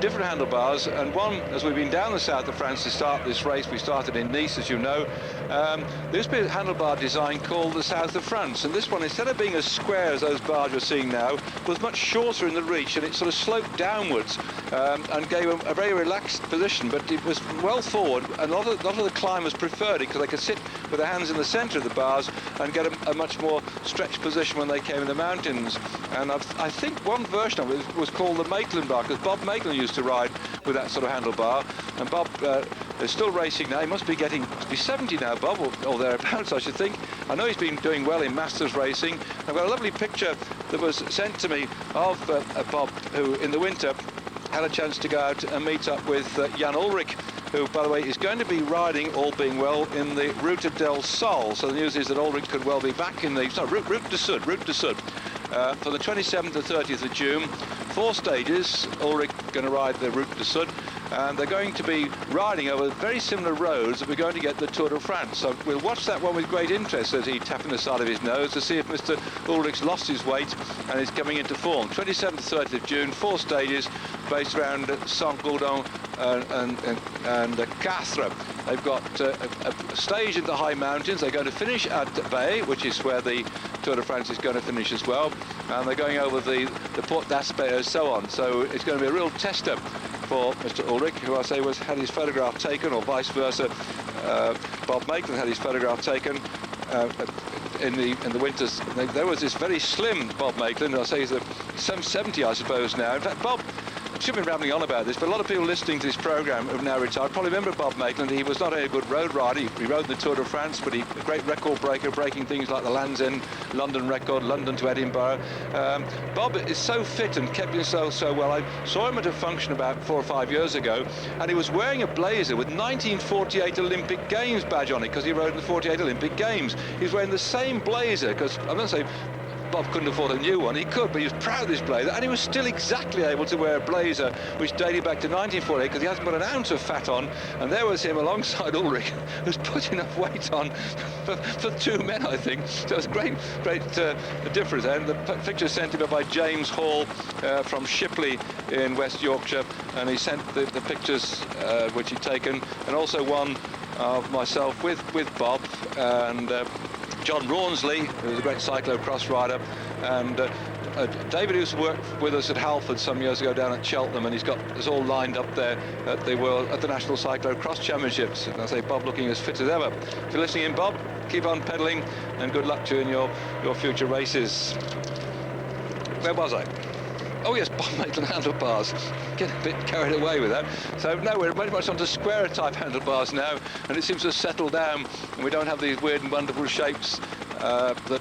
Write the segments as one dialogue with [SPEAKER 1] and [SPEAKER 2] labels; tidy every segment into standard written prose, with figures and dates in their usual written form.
[SPEAKER 1] different handlebars, and one, as we've been down the south of France to start this race, we started in Nice, as you know, there's been a handlebar design called the south of France, and this one, instead of being as square as those bars you're seeing now, was much shorter in the reach, and it sort of sloped downwards and gave a very relaxed position, but it was well forward, and a lot of the climbers preferred it because they could sit with their hands in the centre of the bars and get a much more stretched position when they came in the mountains. And I think one version of it was called the Maitland bar, because Bob Maitland used to ride with that sort of handlebar, and Bob is still racing now. He must be 70 now, Bob, or thereabouts, I should think. I know he's been doing well in Masters racing. I've got a lovely picture that was sent to me of Bob, who in the winter had a chance to go out and meet up with Jan Ullrich, who, by the way, is going to be riding, all being well, in the Route del Sol. So the news is that Ullrich could well be back in the Route du Sud, for the 27th to 30th of June. 4 stages. Ullrich going to ride the Route du Sud, and they're going to be riding over very similar roads that we're going to get the Tour de France. So we'll watch that one with great interest, as he tapping the side of his nose to see if Mr. Ullrich's lost his weight and is coming into form. 27th to 30th of June, 4 stages based around Saint-Gaudens and Castres. They've got a stage in the high mountains. They're going to finish at Bay, which is where the Tour de France is going to finish as well, and they're going over the Port d'Aspet and so on. So it's going to be a real tester for Mr. Ullrich, who I say had his photograph taken, or vice versa. Bob Maitland had his photograph taken in the winters. There was this very slim Bob Maitland. I say he's some 70, I suppose, now. In fact, Bob, I should have been rambling on about this, but a lot of people listening to this programme have now retired probably remember Bob Maitland. He was not only a good road rider, he rode the Tour de France, but a great record breaker, breaking things like the Land's End London record, London to Edinburgh. Bob is so fit and kept himself so well. I saw him at a function about 4 or 5 years ago, and he was wearing a blazer with 1948 Olympic Games badge on it, because he rode in the 48 Olympic Games. He's wearing the same blazer, because I'm not saying Bob couldn't afford a new one. He could, but he was proud of this blazer, and he was still exactly able to wear a blazer which dated back to 1948, because he hasn't got an ounce of fat on. And there was him alongside Ullrich, who's put enough weight on for 2 men, I think. So it was great difference. And the picture sent him by James Hall from Shipley in West Yorkshire, and he sent the pictures which he'd taken, and also one of myself with Bob and John Rawnsley, who was a great cyclo-cross rider, and David used to work with us at Halford some years ago down at Cheltenham, and he's got us all lined up there at the National Cyclo-Cross Championships. And I say, Bob looking as fit as ever. If you're listening in, Bob, keep on pedalling, and good luck to you in your future races. Where was I? Oh yes, Bob Maitland handlebars. Get a bit carried away with that. So no, we're very much onto square type handlebars now, and it seems to have settled down, and we don't have these weird and wonderful shapes that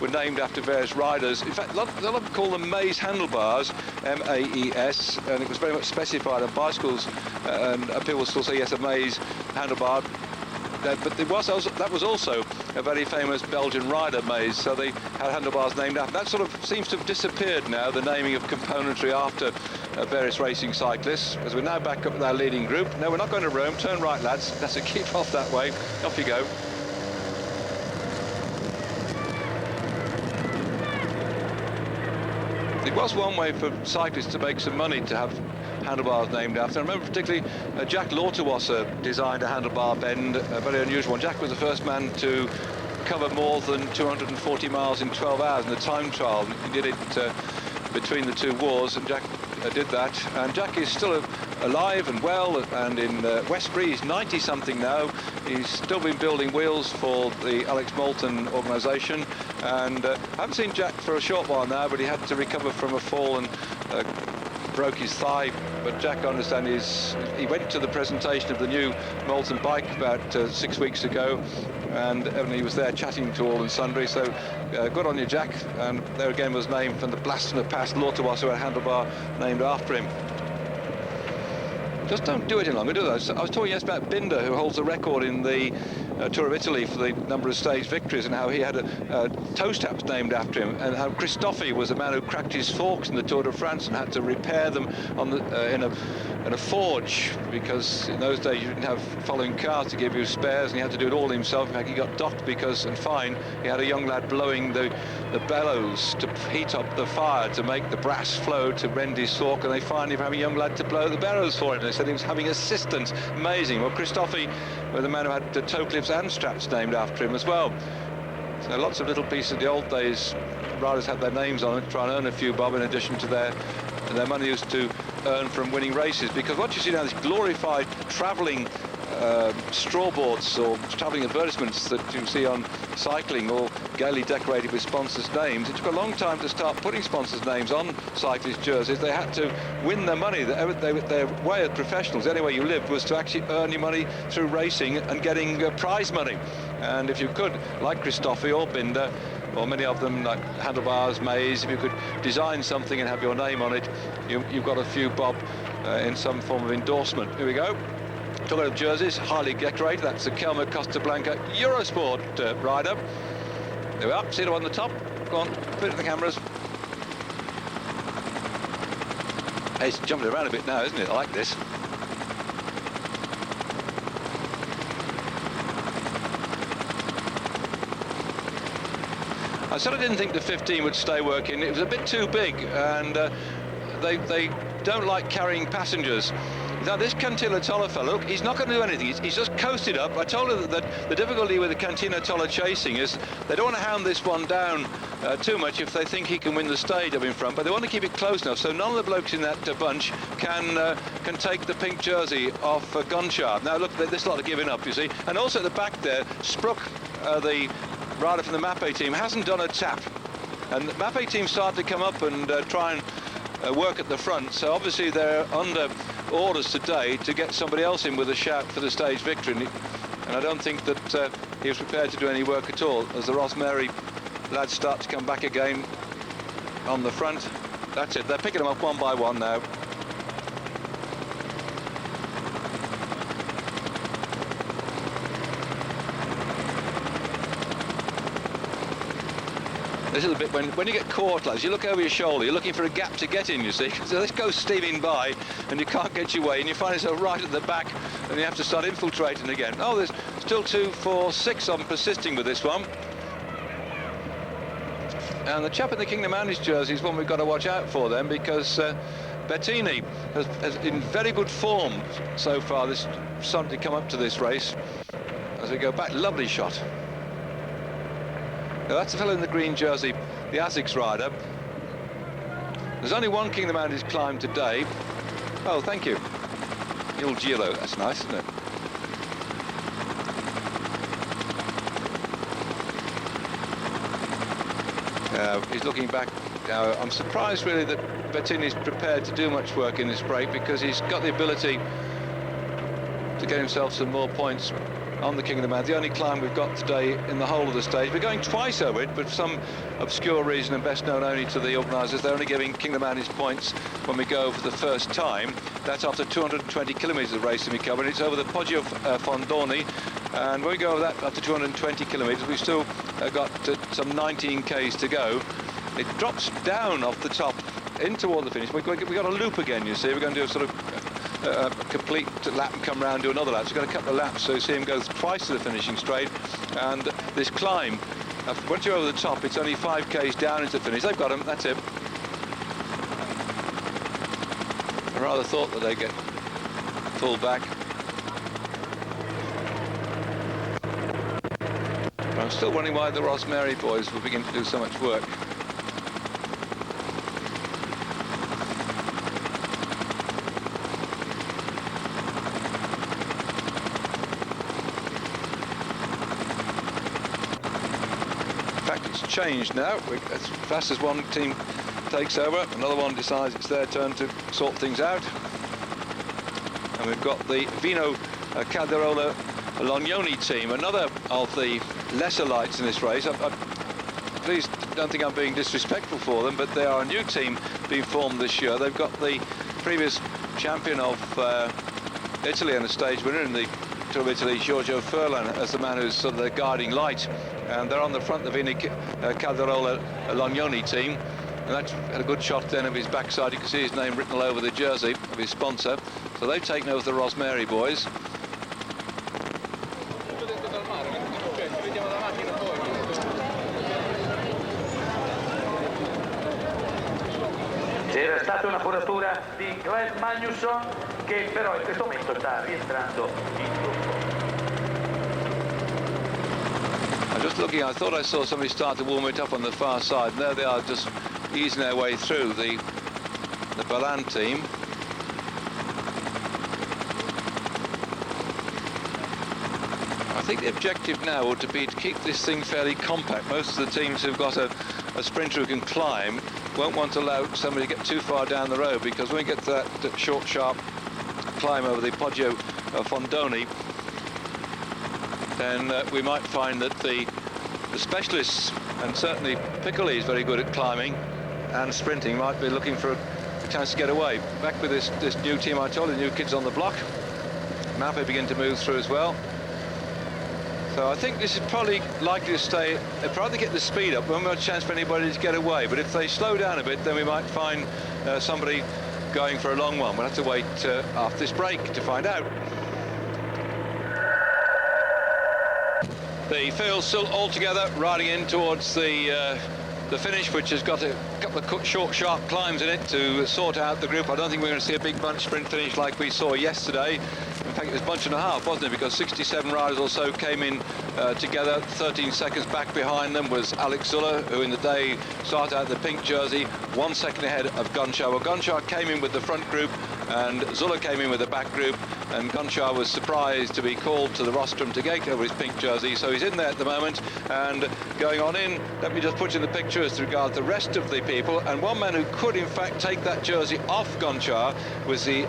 [SPEAKER 1] were named after various riders. In fact, a lot of them call them Maes handlebars, M-A-E-S, and it was very much specified on bicycles, and people still say yes, a Maes handlebar. But that was also a very famous Belgian rider, Maes, so they had handlebars named after. That sort of seems to have disappeared now, the naming of componentry after various racing cyclists, as we're now back up with our leading group. No, we're not going to Rome. Turn right, lads. That's it. Keep off that way. Off you go. It was one way for cyclists to make some money to have handlebars named after. I remember particularly Jack Lauterwasser designed a handlebar bend, a very unusual one. Jack was the first man to cover more than 240 miles in 12 hours in the time trial. He did it between the 2 wars, and Jack did that. And Jack is still alive and well, and in Westbury, he's 90-something now. He's still been building wheels for the Alex Moulton organisation, and I haven't seen Jack for a short while now, but he had to recover from a fall and broke his thigh. But Jack, I understand, he went to the presentation of the new Moulton bike about 6 weeks ago, and he was there chatting to all and sundry. So good on you, Jack. And there again was named from the blast from the past, Lauterwasser, a handlebar named after him. Just don't do it any longer, do they? I was talking yesterday about Binder, who holds the record in the Tour of Italy for the number of stage victories, and how he had a toe straps named after him, and how Christophe was the man who cracked his forks in the Tour de France and had to repair them on the, in a forge, because in those days you didn't have following cars to give you spares, and he had to do it all himself. In fact, he got docked because, and fined, he had a young lad blowing the bellows to heat up the fire to make the brass flow to rend his fork, and they fined him for having a young lad to blow the bellows for him. They said he was having assistants. Amazing. Well, Christophe was the man who had the toe clips and straps named after him as well. So lots of little pieces of the old days. Riders had their names on it to try and earn a few bob in addition to their money used to earn from winning races, because what you see now is glorified travelling strawboards or travelling advertisements that you see on cycling, all gaily decorated with sponsors' names. It took a long time to start putting sponsors' names on cyclist jerseys. They had to win their money. Their way as professionals, the only way you lived was to actually earn your money through racing and getting prize money. And if you could, like Christophe or Binder, or many of them like Handlebars, Mays, if you could design something and have your name on it, you've got a few bob in some form of endorsement. Here we go. Talking of jerseys, highly decorated. That's the Kelmer Costa Blanca Eurosport rider. There we are. See them on the top. Go on, put it in the cameras. Hey, it's jumping around a bit now, isn't it? I like this. I sort of didn't think the 15 would stay working. It was a bit too big, and they don't like carrying passengers. Now this Cantina Tolla fellow, look, he's not going to do anything. He's just coasted up. I told her that the difficulty with the Cantina Tolla chasing is they don't want to hound this one down too much if they think he can win the stage up in front, but they want to keep it close enough so none of the blokes in that bunch can take the pink jersey off Gonchar. Now look, this lot are giving up, you see. And also at the back there, Spruck, the rider from the Mappe team, hasn't done a tap. And the Mappe team started to come up and try and work at the front, so obviously they're under orders today to get somebody else in with a shout for the stage victory, and I don't think that he was prepared to do any work at all as the Ross Mary lads start to come back again on the front. That's it, they're picking them up one by one now. This is a bit when you get caught, lads, you look over your shoulder, you're looking for a gap to get in, you see. So this goes steaming by and you can't get your way, and you find yourself right at the back and you have to start infiltrating again. Oh, there's still 2, 4, 6 of them persisting with this one. And the chap in the Kingdom Andes jersey is one we've got to watch out for then, because Bettini has in very good form so far this Sunday come up to this race. As we go back, lovely shot. Now that's the fellow in the green jersey, the Asics rider. There's only one Kingdom Andes climb today. Oh, thank you. The old Giro, that's nice, isn't it? He's looking back now. I'm surprised really that Bettini's prepared to do much work in this break, because he's got the ability to get himself some more points on the Kingdom Andes. The only climb we've got today in the whole of the stage. We're going twice over it, but for some obscure reason, and best known only to the organisers, they're only giving Kingdom Andes points when we go for the first time. That's after 220 kilometres of racing we cover, and it's over the Poggio Fondoni. And when we go over that after 220 kilometres, we've still got some 19 k's to go. It drops down off the top in toward the finish. We've got a loop again, you see. We're going to do a sort of a complete lap and come round, do another lap. So we've got a couple of laps, so you see him go twice to the finishing straight. And this climb, once you're over the top, it's only 5 k's down into the finish. They've got him, that's it. I rather thought that they'd get full back. I'm still wondering why the Ross Mary boys will begin to do so much work. Changed now. As fast as one team takes over, another one decides it's their turn to sort things out. And we've got the Vino Calderola Lognoni team, another of the lesser lights in this race. Please don't think I'm being disrespectful for them, but they are a new team being formed this year. They've got the previous champion of Italy and a stage winner in the Tour of Italy, Giorgio Furlan, as the man who's sort of the guiding light. And they're on the front, the Vini Calderola Lognoni team. And that's had a good shot then of his backside. You can see his name written all over the jersey of his sponsor. So they've taken over the Rosemary boys.
[SPEAKER 2] C'era stata una foratura di Glenn Magnusson, che però in questo momento sta rientrando in gruppo.
[SPEAKER 1] I'm just looking, I thought I saw somebody start to warm it up on the far side, and there they are, just easing their way through the Balan team. I think the objective now would be to keep this thing fairly compact. Most of the teams who've got a sprinter who can climb won't want to allow somebody to get too far down the road, because when we get to that short, sharp climb over the Poggio Fondoni, then we might find that the specialists, and certainly Piccoli is very good at climbing and sprinting, might be looking for a chance to get away. Back with this new team, I told you, new kids on the block. Mappe begin to move through as well. So I think this is probably likely to stay. They'll probably get the speed up. We won't have a chance for anybody to get away. But if they slow down a bit, then we might find somebody going for a long one. We'll have to wait after this break to find out. The field's still all together, riding in towards the finish, which has got a couple of short, sharp climbs in it to sort out the group. I don't think we're going to see a big bunch sprint finish like we saw yesterday. In fact, it was a bunch and a half, wasn't it? Because 67 riders or so came in together. 13 seconds back behind them was Alex Zuller, who in the day started out the pink jersey, 1 second ahead of Gonchar. Well, Gonchar came in with the front group, and Zuller came in with the back group, and Gonchar was surprised to be called to the rostrum to get over his pink jersey, so he's in there at the moment and going on in. Let me just put in the picture as regards the rest of the people, and one man who could in fact take that jersey off Gonchar was the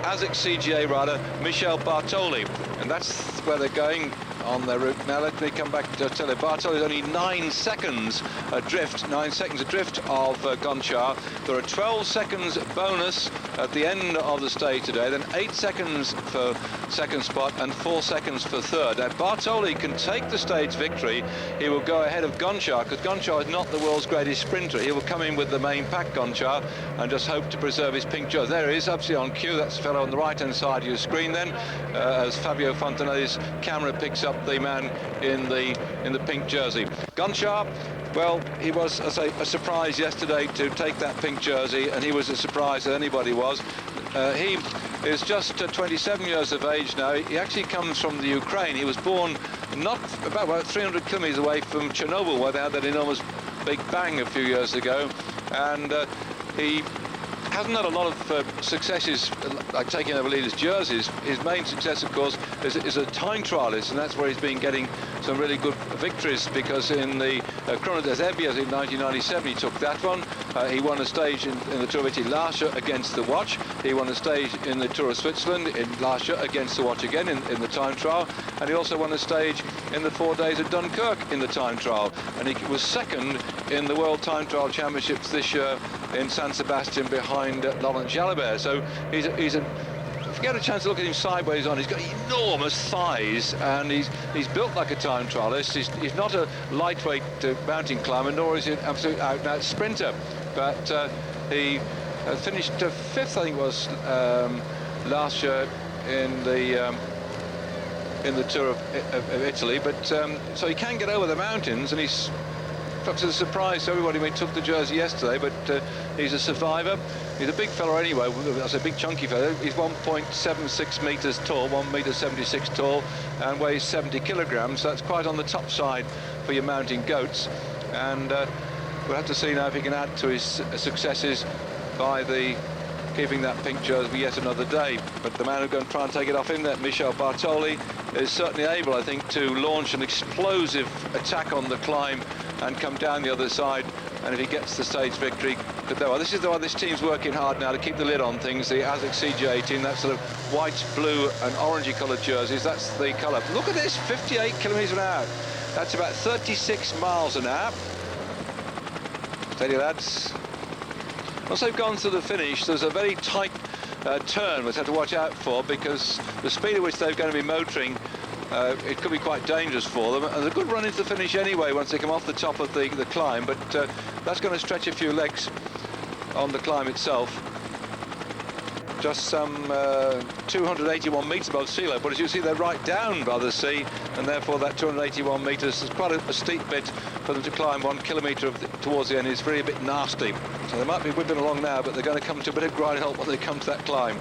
[SPEAKER 1] ASIC CGA rider Michel Bartoli, and that's where they're going on their route. Now let me come back to tell you, Bartoli is only 9 seconds adrift, 9 seconds adrift of Gonchar. There are 12 seconds bonus at the end of the stage today, then 8 seconds for second spot and 4 seconds for third. Now Bartoli can take the stage victory. He will go ahead of Gonchar, because Gonchar is not the world's greatest sprinter. He will come in with the main pack, Gonchar, and just hope to preserve his pink jersey. There he is, absolutely on cue. That's the fellow on the right hand side of your screen then, as Fabio Fontanelli's camera picks up the man in the pink jersey. Gonchar, well, he was, as I say, a surprise yesterday to take that pink jersey, and he was as surprised as anybody was. He is just 27 years of age now. He actually comes from the Ukraine. He was born not about 300 kilometers away from Chernobyl, where they had that enormous big bang a few years ago, and he hasn't had a lot of successes like taking over leaders' jerseys. His main success, of course, is a time trialist, and that's where he's been getting some really good victories, because in the Chrono des Ebias in 1997 he took that one. He won a stage in the Tour of Italy last year against the watch. He won a stage in the Tour of Switzerland last year against the watch again in the time trial, and he also won a stage in the 4 days of Dunkirk in the time trial, and he was second in the World Time Trial Championships this year in San Sebastian behind Laurent Jalabert. So he's if you get a chance to look at him sideways on, he's got enormous thighs, and he's built like a time trialist. He's not a lightweight mountain climber, nor is he an absolute out-and-out sprinter, but he finished fifth, I think it was, last year in the Tour of Italy, but so he can get over the mountains, and he's perhaps a surprise to everybody when he took the jersey yesterday, but he's a survivor. He's a big fella anyway. That's a big chunky fella. He's 1.76 meters tall, 1.76 m tall, and weighs 70 kilograms. So that's quite on the top side for your mountain goats. And we'll have to see now if he can add to his successes by keeping that pink jersey for yet another day. But the man who's going to try and take it off him, that Michel Bartoli, is certainly able, I think, to launch an explosive attack on the climb and come down the other side. And if he gets the stage victory, well, this is the one this team's working hard now to keep the lid on things. The ASIC CGA team, that sort of white, blue and orangey coloured jerseys, that's the colour. Look at this, 58 kilometres an hour. That's about 36 miles an hour. Steady, lads. Once they've gone to the finish, there's a very tight turn which I have to watch out for, because the speed at which they're going to be motoring, it could be quite dangerous for them. And a good run into the finish anyway once they come off the top of the climb, but that's going to stretch a few legs on the climb itself. Just some 281 metres above sea level, but as you see, they're right down by the sea, and therefore that 281 metres is quite a steep bit for them to climb. 1 kilometre towards the end is very a bit nasty. So they might be whipping along now, but they're going to come to a bit of grind halt when they come to that climb.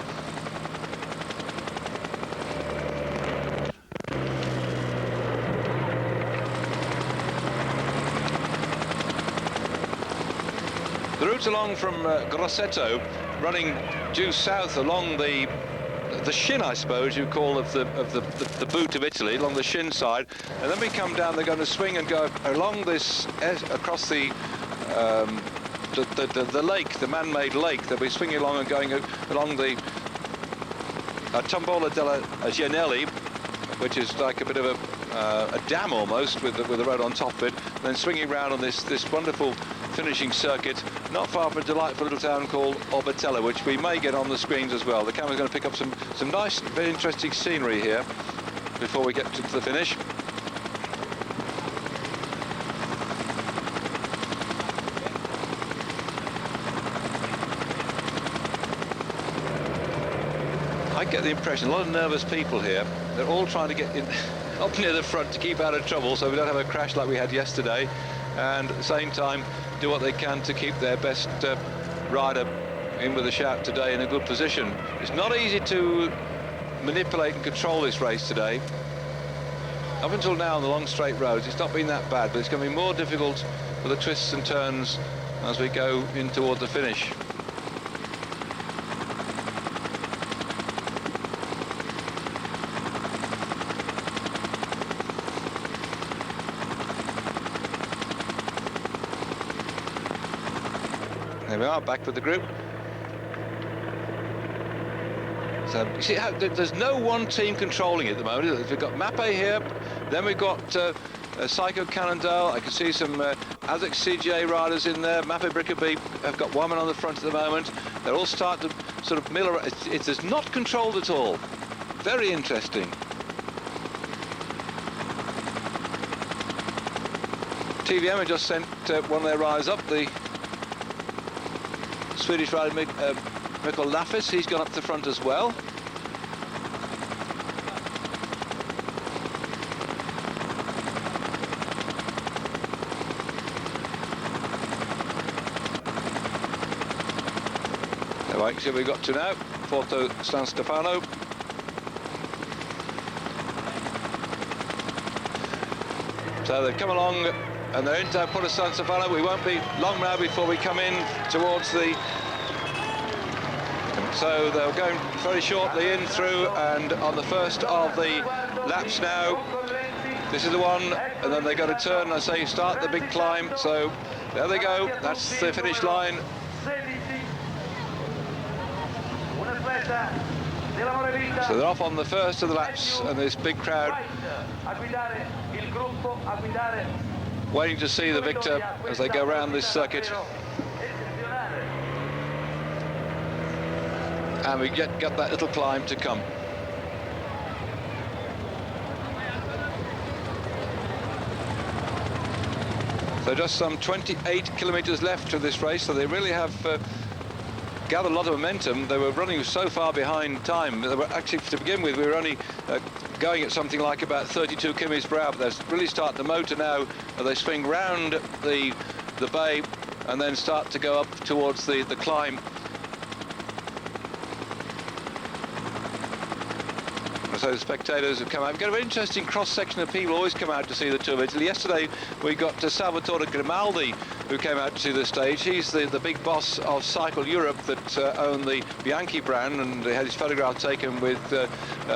[SPEAKER 1] The route along from Grosseto, running due south along the shin, I suppose you call, of the boot of Italy, along the shin side, and then we come down. They're going to swing and go along this across the lake, the man-made lake. They'll be swinging along and going along the Tombola della Gianelli, which is like a bit of a dam almost, with the road on top of it, and then swinging round on this wonderful finishing circuit not far from a delightful little town called Orbatella, which we may get on the screens as well. The camera's going to pick up some nice, very interesting scenery here before we get to the finish. I get the impression a lot of nervous people here. They're all trying to get in up near the front to keep out of trouble, so we don't have a crash like we had yesterday, and at the same time do what they can to keep their best rider in with a shout today in a good position. It's not easy to manipulate and control this race today. Up until now on the long straight roads it's not been that bad, but it's going to be more difficult for the twists and turns as we go in toward the finish. There we are, back with the group. So you see how there's no one team controlling it at the moment. We've got Mappe here, then we've got Psycho Cannondale. I can see some ASICS CGA riders in there. Mappe Brickaby have got one man on the front at the moment. They're all starting to sort of mill around. It's not controlled at all. Very interesting. TVM have just sent one of their riders up, the Swedish rider Mikkel Laffis. He's gone up to the front as well. Right, so we've got to now Porto San Stefano. So they've come along and they're into Porto San Stefano. We won't be long now before we come in towards the... So they're going very shortly in through, and on the first of the laps now, this is the one, and then they're going to turn, I say, start the big climb. So there they go, that's the finish line. So they're off on the first of the laps, and this big crowd waiting to see the victor as they go around this circuit. And we get that little climb to come. So just some 28 kilometres left to this race, so they really have gathered a lot of momentum. They were running so far behind time. They were actually, to begin with, we were only going at something like about 32 kilometres per hour, but they're really starting to motor now. They swing round the bay and then start to go up towards the climb. So the spectators have come out. We've got a very interesting cross-section of people always come out to see the Tour of Italy. Yesterday we got Salvatore Grimaldi, who came out to see the stage. He's the big boss of Cycle Europe that own the Bianchi brand, and he had his photograph taken with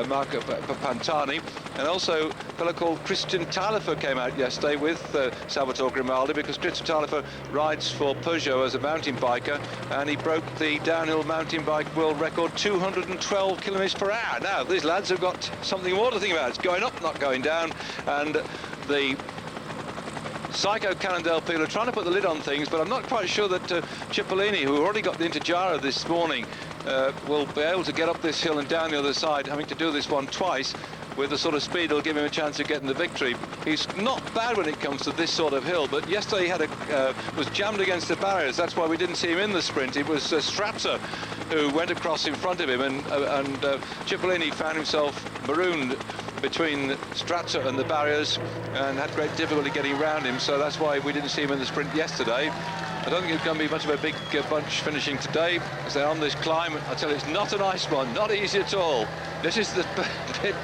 [SPEAKER 1] Marco Pantani. And also a fellow called Christian Taillefer came out yesterday with Salvatore Grimaldi, because Christian Taillefer rides for Peugeot as a mountain biker, and he broke the downhill mountain bike world record, 212 kilometers per hour. Now these lads have got something more to think about. It's going up, not going down, and the Psycho Cannondale people are trying to put the lid on things, but I'm not quite sure that Cipollini, who already got into Giro this morning, will be able to get up this hill and down the other side, having to do this one twice with the sort of speed that'll give him a chance of getting the victory. He's not bad when it comes to this sort of hill, but yesterday he had was jammed against the barriers. That's why we didn't see him in the sprint. It was Stratzer who went across in front of him, and Cipollini found himself marooned between Stratzer and the barriers and had great difficulty getting around him, so that's why we didn't see him in the sprint yesterday. I don't think it's going to be much of a big bunch finishing today as they're on this climb. I tell you, it's not a nice one, not easy at all. This is the bit.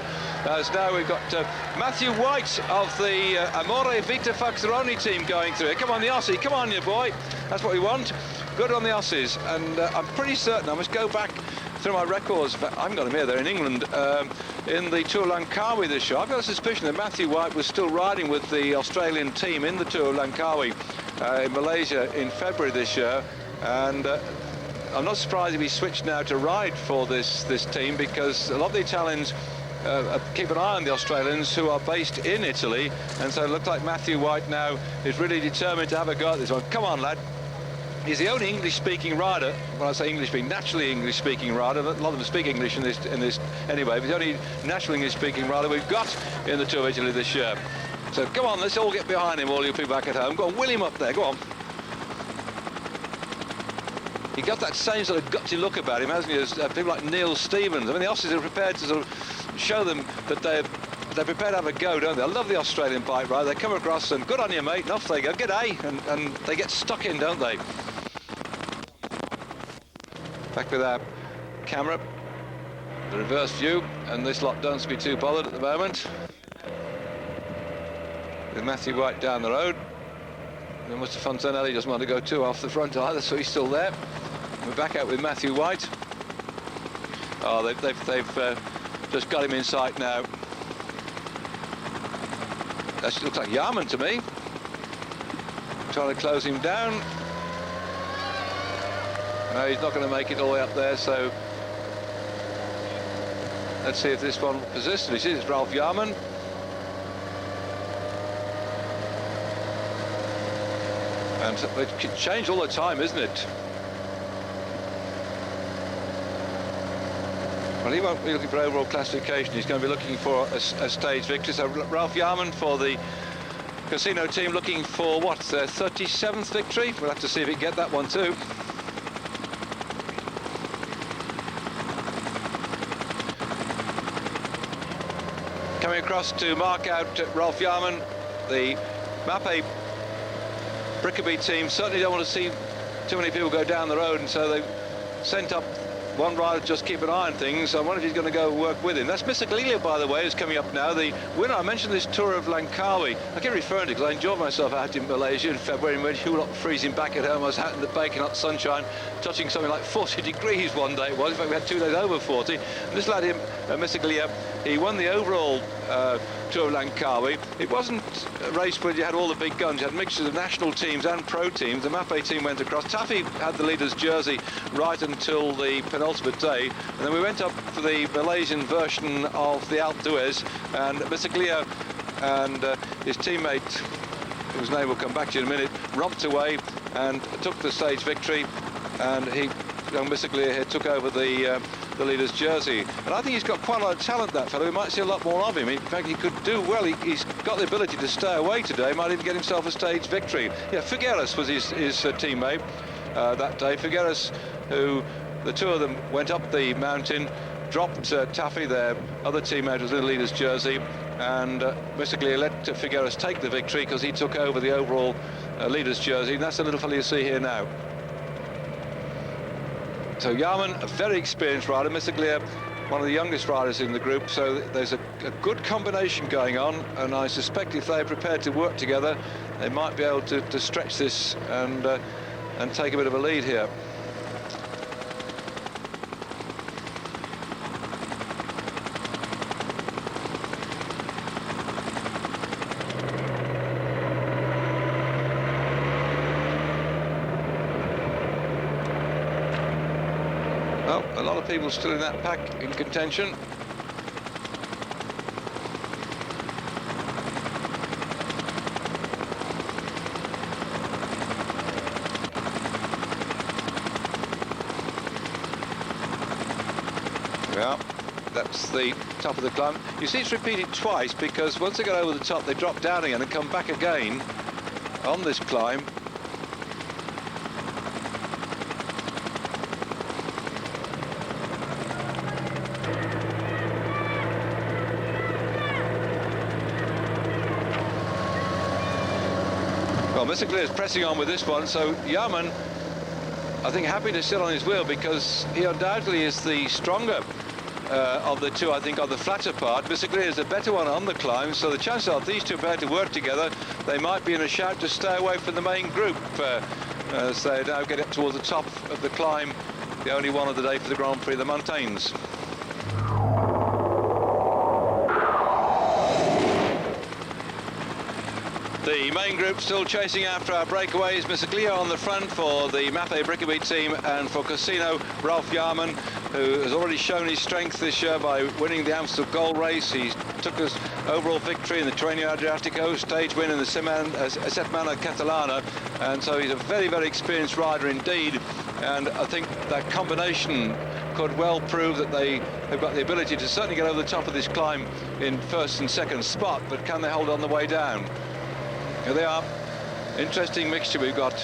[SPEAKER 1] As now we've got Matthew White of the Amore Vita Faxeroni team going through it. Come on, the Aussie, come on, you boy. That's what we want. Good on the Aussies. And I'm pretty certain, I must go back through my records. I haven't got them here, they're in England. In the Tour Langkawi this year, I've got a suspicion that Matthew White was still riding with the Australian team in the Tour Langkawi in Malaysia in February this year. And I'm not surprised if he switched now to ride for this team, because a lot of the Italians keep an eye on the Australians who are based in Italy, and so it looks like Matthew White now is really determined to have a go at this one. Come on, lad. He's the only English-speaking rider. When I say English-speaking, naturally English-speaking rider. A lot of them speak English in this anyway. But he's the only natural English-speaking rider we've got in the Tour of Italy this year. So come on, let's all get behind him, all you people back at home. Go on, wheel him up there. Go on. He got that same sort of gutsy look about him, hasn't he, as people like Neil Stevens. I mean, the Aussies are prepared to sort of show them that they're prepared to have a go, don't they? I love the Australian bike ride. They come across and good on you, mate, and off they go. G'day, and they get stuck in, don't they? Back with our camera, the reverse view, and this lot don't be too bothered at the moment. With Matthew White down the road. And Mr. Fontanelli doesn't want to go too off the front either, so he's still there. We're back out with Matthew White. Oh, they've just got him in sight now. That looks like Yarman to me. Trying to close him down. No, he's not going to make it all the way up there, so let's see if this one will persist. And it's Ralph Yarman. And it can change all the time, isn't it? Well, he won't be looking for overall classification. He's going to be looking for a stage victory. So Ralph Yarman for the Casino team looking for, what, their 37th victory? We'll have to see if he can get that one too. Coming across to mark out Ralph Yarman, the Mappe Brickaby team certainly don't want to see too many people go down the road, and so they sent up one rider to just keep an eye on things. I wonder if he's going to go work with him. That's Mr. Galileo, by the way, who's coming up now. The winner, I mentioned this Tour of Langkawi. I keep referring to it because I enjoyed myself out in Malaysia in February when you were not freezing back at home. I was out in the baking hot sunshine, touching something like 40 degrees one day it was. In fact, we had 2 days over 40. And this lad, Mr. Galileo, he won the overall Tour of Langkawi. It wasn't a race where you had all the big guns. You had mixtures of national teams and pro teams. The Mappe team went across. Taffy had the leader's jersey right until the penultimate day, and then we went up for the Malaysian version of the Alpe d'Huez, and Mr. Galileo and his teammate, whose name will come back to you in a minute, romped away and took the stage victory, and young Mr. Galileo here took over the leader's jersey. And I think he's got quite a lot of talent, that fellow. We might see a lot more of him. In fact, he could do well. He's got the ability to stay away today. Might even get himself a stage victory. Yeah, Figueres was his teammate that day. Figueres, who the two of them went up the mountain, dropped Taffy, their other teammate, was in the leader's jersey, and Mr. Galileo let Figueres take the victory because he took over the overall leader's jersey, and that's the little fellow you see here now. So Yarman, a very experienced rider, Mr. Galileo, one of the youngest riders in the group, so there's a good combination going on, and I suspect if they're prepared to work together, they might be able to stretch this and take a bit of a lead here. A lot of people still in that pack in contention. Yeah, that's the top of the climb. You see it's repeated twice because once they go over the top, they drop down again and come back again on this climb. Well, Mr. Clear is pressing on with this one, so Yarman, I think, happy to sit on his wheel because he undoubtedly is the stronger of the two, I think, on the flatter part. Mr. Clear is the better one on the climb, so the chances are these two pair to work together, they might be in a shout to stay away from the main group as they now get up towards the top of the climb, the only one of the day for the Grand Prix of the Montagnes. The main group still chasing after our breakaways. Mr. Cleo on the front for the Mapei Brickaby team, and for Casino, Ralph Yarman, who has already shown his strength this year by winning the Amstel Gold Race. He took us overall victory in the Tirreno Adriatico, stage win in the Setmana Catalana, and so he's a very, very experienced rider indeed. And I think that combination could well prove that they have got the ability to certainly get over the top of this climb in first and second spot, but can they hold on the way down? Here they are. Interesting mixture we've got.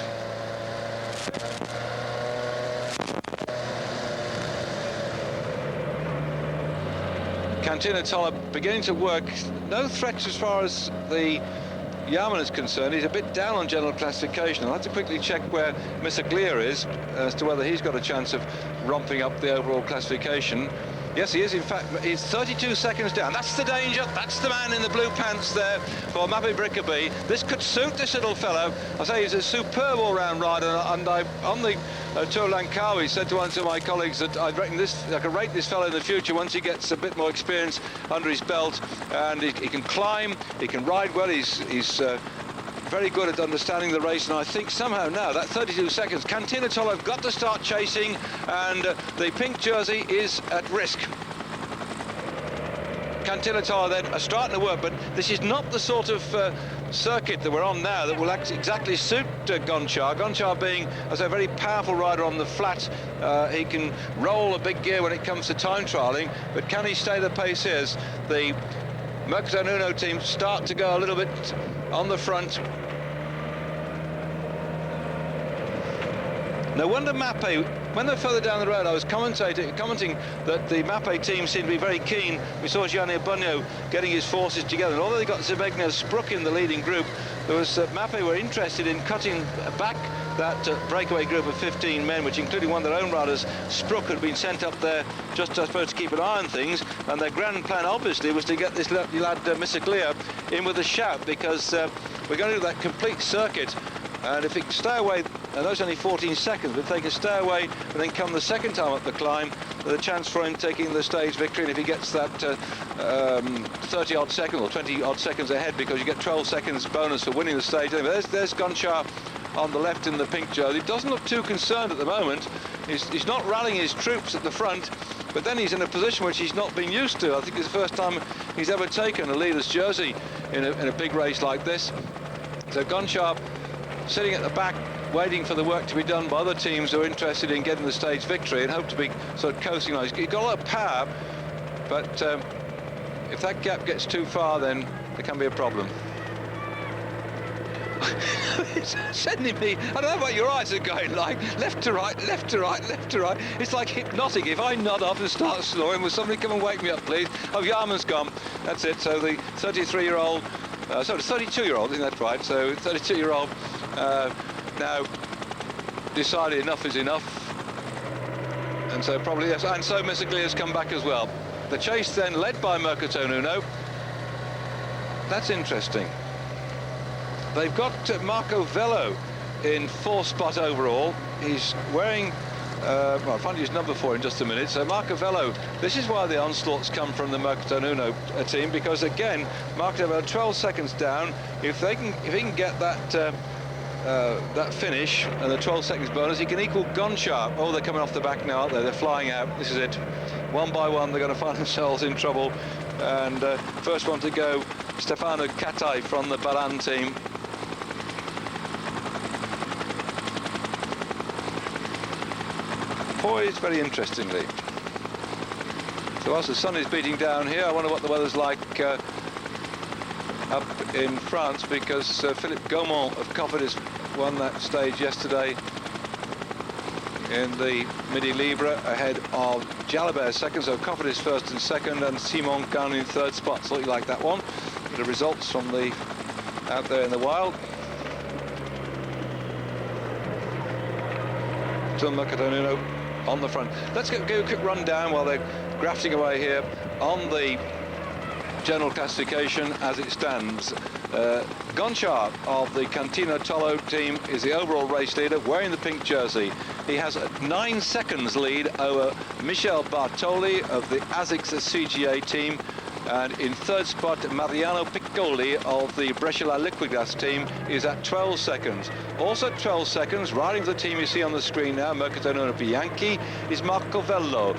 [SPEAKER 1] Cantina Toller beginning to work. No threats as far as the Yarman is concerned. He's a bit down on general classification. I'll have to quickly check where Mr. Glier is as to whether he's got a chance of romping up the overall classification. Yes, he is. In fact, he's 32 seconds down. That's the danger. That's the man in the blue pants there for Mapei Brickaby. This could suit this little fellow. I say he's a superb all-round rider, and I, on the Tour Langkawi, said to one of my colleagues that I could rate this fellow in the future once he gets a bit more experience under his belt, and he can climb, he can ride well. He's very good at understanding the race, and I think somehow now that 32 seconds, Cantina Toller have got to start chasing, and the pink jersey is at risk. Cantina Toller then are starting to work, but this is not the sort of circuit that we're on now that will exactly suit Gonchar. Gonchar being, as a very powerful rider on the flat, he can roll a big gear when it comes to time trialling, but can he stay the pace here as the Mercaton Uno team start to go a little bit on the front? No wonder Mapei, when they're further down the road, I was commenting that the Mapei team seemed to be very keen. We saw Gianni Abugno getting his forces together, and although they got Zebegno Spruck in the leading group, there was Mapei were interested in cutting back that breakaway group of 15 men, which including one of their own riders. Spruck had been sent up there just, I suppose, to keep an eye on things, and their grand plan obviously was to get this lad Mr. Clear in with a shout, because we're going to do that complete circuit, and if he can stay away, and those only 14 seconds, but if they can stay away and then come the second time up the climb, there's a chance for him taking the stage victory. And if he gets that 30-odd seconds or 20-odd seconds ahead, because you get 12 seconds bonus for winning the stage. Anyway, there's Gonchar on the left in the pink jersey. He doesn't look too concerned at the moment. He's not rallying his troops at the front, but then he's in a position which he's not been used to. I think it's the first time he's ever taken a leader's jersey in a big race like this. So Gonchar sitting at the back, waiting for the work to be done by other teams who are interested in getting the stage victory and hope to be sort of coasting on. He's got a lot of power, but if that gap gets too far, then there can be a problem. It's sending me, I don't know what your eyes are going like, left to right, left to right, left to right. It's like hypnotic. If I nod off and start snoring, will somebody come and wake me up, please? Oh, Yarman's gone. That's it. So the 33-year-old, sorry, 32-year-old, isn't that right? So 32-year-old now decided enough is enough, and so probably yes, and so Mr. Glier's come back as well. The chase then led by Mercaton Uno. That's interesting. They've got Marco Velo in 4th spot overall. He's wearing well, I'll find his number for in just a minute. So Marco Velo, this is why the onslaughts come from the Mercaton Uno team, because again Marco Velo 12 seconds down. If he can get that that finish and the 12 seconds bonus, he can equal Gonchar. Oh, they're coming off the back now, aren't they? They're flying out. This is it. One by one, they're going to find themselves in trouble. And first one to go, Stefano Katai from the Balan team. Poised very interestingly. So whilst the sun is beating down here, I wonder what the weather's like up in France, because Philippe Gaumont of Cofidis won that stage yesterday in the Midi Libre ahead of Jalabert second, so Cofidis first and second, and Simon Kahn in third spot. So you like that one. The results from the out there in the wild. Tom Mercato on the front. Let's go a quick run down while they're grafting away here on the general classification as it stands. Gonchar of the Cantino Tolo team is the overall race leader, wearing the pink jersey. He has a 9 seconds lead over Michel Bartoli of the ASICS CGA team, and in third spot Mariano Piccoli of the Brescia Liquigas team is at 12 seconds. Also at 12 seconds, riding for the team you see on the screen now, Mercato Bianchi, is Marco Vello,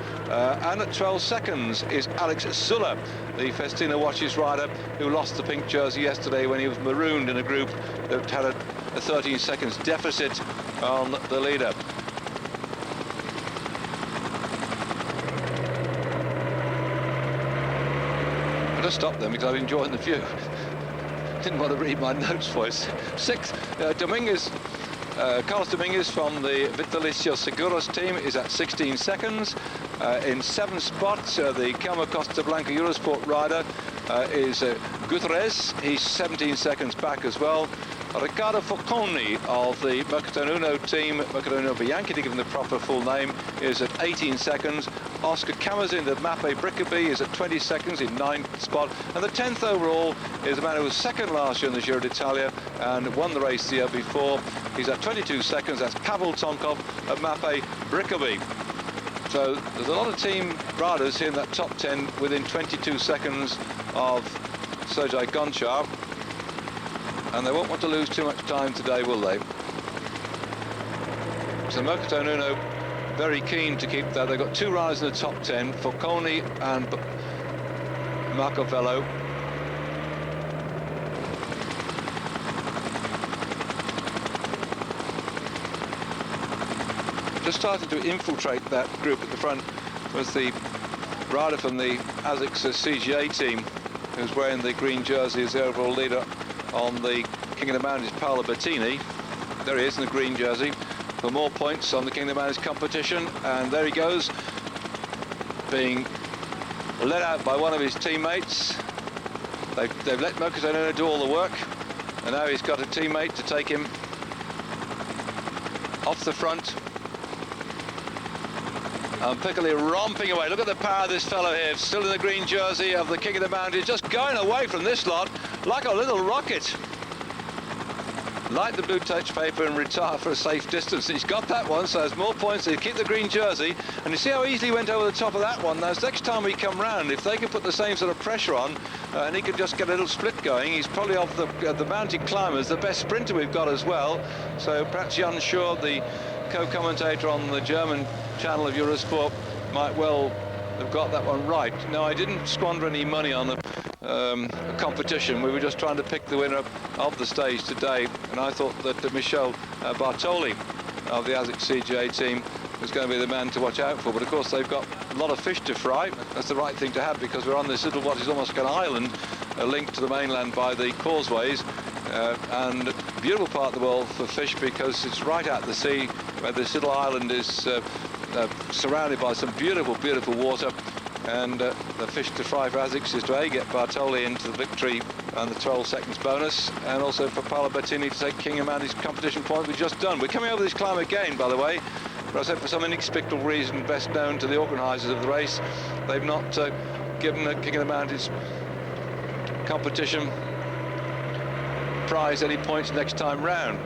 [SPEAKER 1] and at 12 seconds is Alex Sulla, the Festina Watches rider who lost the pink jersey yesterday when he was marooned in a group that had a 13 seconds deficit on the leader. I just stopped them because I've enjoyed the view. Didn't want to read my notes for us. Sixth, Carlos Dominguez from the Vitalicio Seguros team is at 16 seconds. In seventh spot, the Calma Costa Blanca Eurosport rider is Gutierrez. He's 17 seconds back as well. Riccardo Focconi of the Mercato team, Mercato Bianchi to give him the proper full name, is at 18 seconds. Oscar Camazin of Mappe Brickaby is at 20 seconds in 9th spot. And the 10th overall is a man who was second last year in the Giro d'Italia and won the race the year before. He's at 22 seconds. That's Pavel Tonkov of Mappe Brickaby. So there's a lot of team riders here in that top 10 within 22 seconds of Sergei Gonchar. And they won't want to lose too much time today, will they? So Mercato Nuno very keen to keep that. They've got two riders in the top 10, Focconi and Marco Vello. Just started to infiltrate that group at the front was the rider from the ASICS CGA team, who's wearing the green jersey as the overall leader on the King of the Mountains, Paolo Bettini. There he is in the green jersey for more points on the King of the Mountains competition, and there he goes, being led out by one of his teammates. They've let Mercato do all the work, and now he's got a teammate to take him off the front. And Piccoli romping away. Look at the power of this fellow here, still in the green jersey of the King of the Mountains, just going away from this lot like a little rocket. Light the blue touch paper and retire for a safe distance. He's got that one, so there's more points. They keep the green jersey, and you see how easily he went over the top of that one. Now, next time we come round, if they can put the same sort of pressure on, and he could just get a little split going, he's probably of the mountain climbers the best sprinter we've got as well. So perhaps Jan Shaw, the co-commentator on the German channel of Eurosport, might well have got that one right. No, I didn't squander any money on the competition. We were just trying to pick the winner of the stage today, and I thought that Michel Bartoli of the ASICS CGA team was going to be the man to watch out for, but of course they've got a lot of fish to fry. That's the right thing to have, because we're on this little, what is almost like an island, linked to the mainland by the causeways, and beautiful part of the world for fish, because it's right out the sea, where this little island is surrounded by some beautiful, beautiful water. And the fish to fry for ASICS is to get Bartoli into the victory and the 12 seconds bonus, and also for Paolo Bettini to take King of Mountains competition point we've just done. We're coming over this climb again, by the way, but I said for some inexplicable reason best known to the organisers of the race, they've not given the King of the Mountains competition prize any points next time round.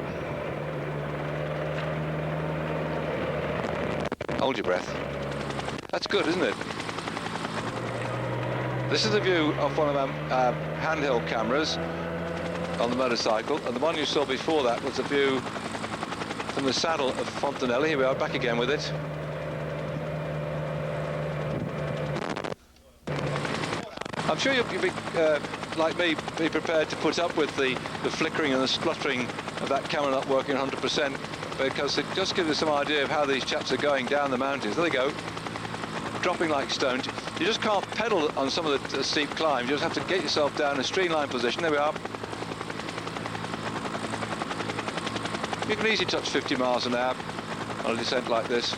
[SPEAKER 1] Hold your breath. That's good, isn't it? This is a view of one of our handheld cameras on the motorcycle, and the one you saw before that was a view from the saddle of Fontanelli. Here we are, back again with it. I'm sure you'll be, like me, be prepared to put up with the flickering and the spluttering of that camera not working 100%, because it just gives us some idea of how these chaps are going down the mountains. There they go, dropping like stone. You just can't pedal on some of the steep climbs. You just have to get yourself down in a streamline position. There we are. You can easily touch 50 miles an hour on a descent like this.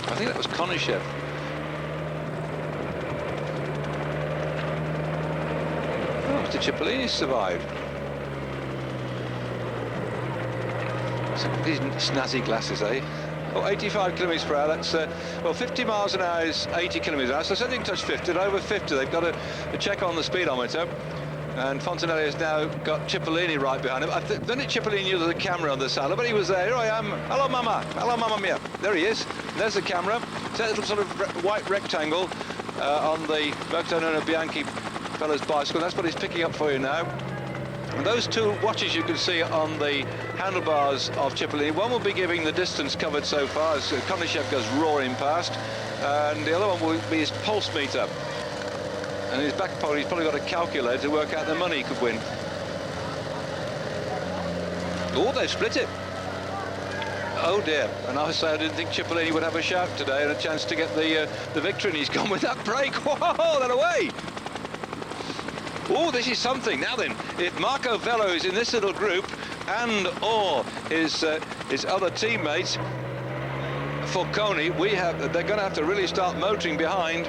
[SPEAKER 1] I think that was Konyshev. Oh, Mr. Cipollini survived. These snazzy glasses, eh? Oh, 85 kilometres per hour, that's, well, 50 miles an hour is 80 kilometres an hour, so something touch 50, over 50, they've got a check on the speedometer, and Fontanelli has now got Cipollini right behind him. I don't think Cipollini knew there was a camera on the saddle, but he was there. Here I am, hello mama mia, there he is, there's the camera, it's that little sort of white rectangle on the Bertone Bianchi fella's bicycle, that's what he's picking up for you now. And those two watches you can see on the handlebars of Cipollini, one will be giving the distance covered so far as Konyshev goes roaring past, and the other one will be his pulse meter. And in his back pocket he's probably got a calculator to work out the money he could win. Oh, they've split it. Oh dear, and I say I didn't think Cipollini would have a shout today and a chance to get the victory, and he's gone with that break. Whoa, that away! Oh, this is something. Now then, if Marco Vello is in this little group, and or his other teammates, Falconi, they're going to have to really start motoring behind.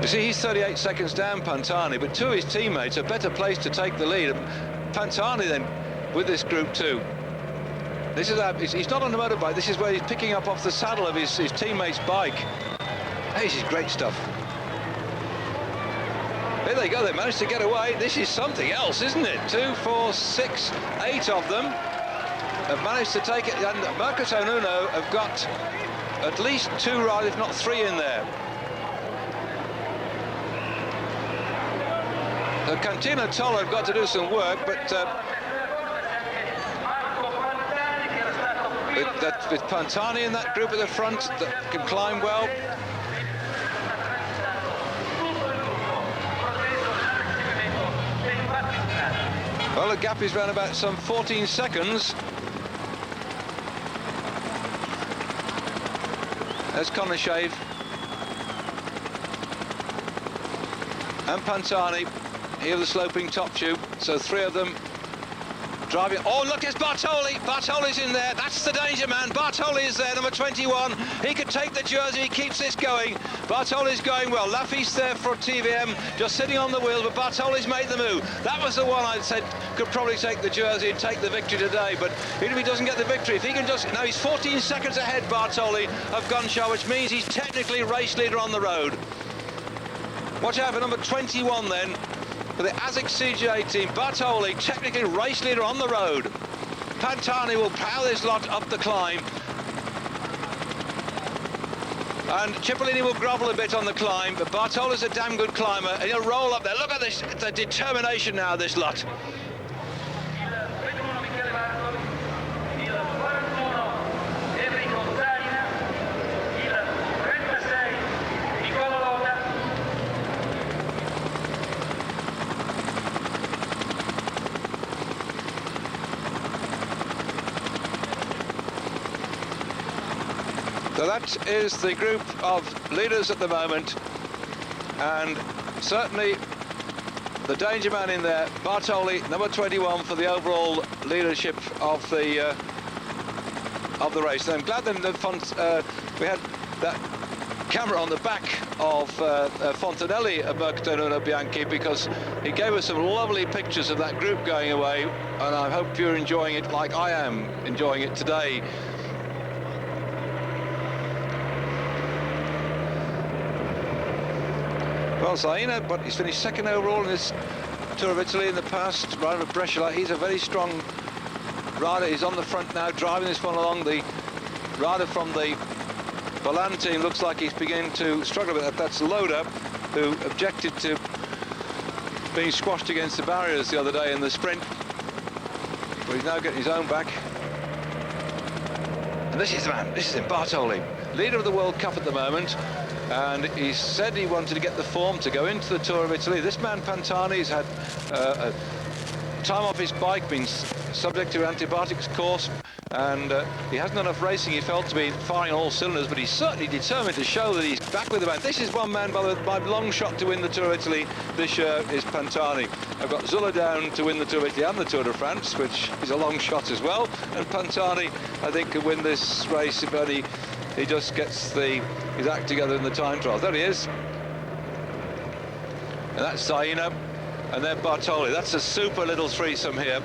[SPEAKER 1] You see, he's 38 seconds down, Pantani, but two of his teammates are better placed to take the lead. Pantani then with this group too. This is he's not on the motorbike, this is where he's picking up off the saddle of his teammate's bike. Hey, this is great stuff. There they go, they managed to get away. This is something else, isn't it? 2, 4, 6, 8 of them have managed to take it, and Mercato Nuno have got at least 2 riders, if not 3 in there. So Cantino Tolla have got to do some work, but with Pantani in that group at the front that can climb well. Well, the gap is around about some 14 seconds. There's Konyshev and Pantani here, the sloping top tube. So 3 of them driving. Oh, look, it's Bartoli. Bartoli's in there. That's the danger man. Bartoli is there, number 21. He could take the jersey. He keeps this going. Bartoli's going well. Laffy's there for TVM, just sitting on the wheel, but Bartoli's made the move. That was the one I said could probably take the jersey and take the victory today, but even if he doesn't get the victory, if he can just... Now he's 14 seconds ahead, Bartoli, of Gunshaw, which means he's technically race leader on the road. Watch out for number 21 then, for the ASIC CGA team. Bartoli, technically race leader on the road. Pantani will power this lot up the climb. And Cipollini will grovel a bit on the climb, but Bartoli's a damn good climber, and he'll roll up there. Look at this, the determination now, this lot. So that is the group of leaders at the moment, and certainly the danger man in there, Bartoli, number 21, for the overall leadership of the race. And I'm glad that we had that camera on the back of Fontanelli at Mercato Bianchi, because he gave us some lovely pictures of that group going away, and I hope you're enjoying it like I am enjoying it today. Well, Zaina, but he's finished 2nd overall in this Tour of Italy in the past, riding with Brescia. He's a very strong rider. He's on the front now, driving this one along. The rider from the Balan team looks like he's beginning to struggle with that. That's Loda, who objected to being squashed against the barriers the other day in the sprint. But he's now getting his own back. And this is the man, this is him, Bartoli, leader of the World Cup at the moment. and he said he wanted to get the form to go into the Tour of Italy. This man Pantani's had time off his bike, been subject to antibiotics course, and he hasn't done enough racing, he felt, to be firing all cylinders, but he's certainly determined to show that he's back with the band. This is one man by long shot to win the Tour of Italy this year is Pantani. I've got Zulla down to win the Tour of Italy and the Tour de France, which is a long shot as well, and Pantani, I think, could win this race if only he just gets his act together in the time trials. There he is. And that's Zaino, and then Bartoli. That's a super little threesome here.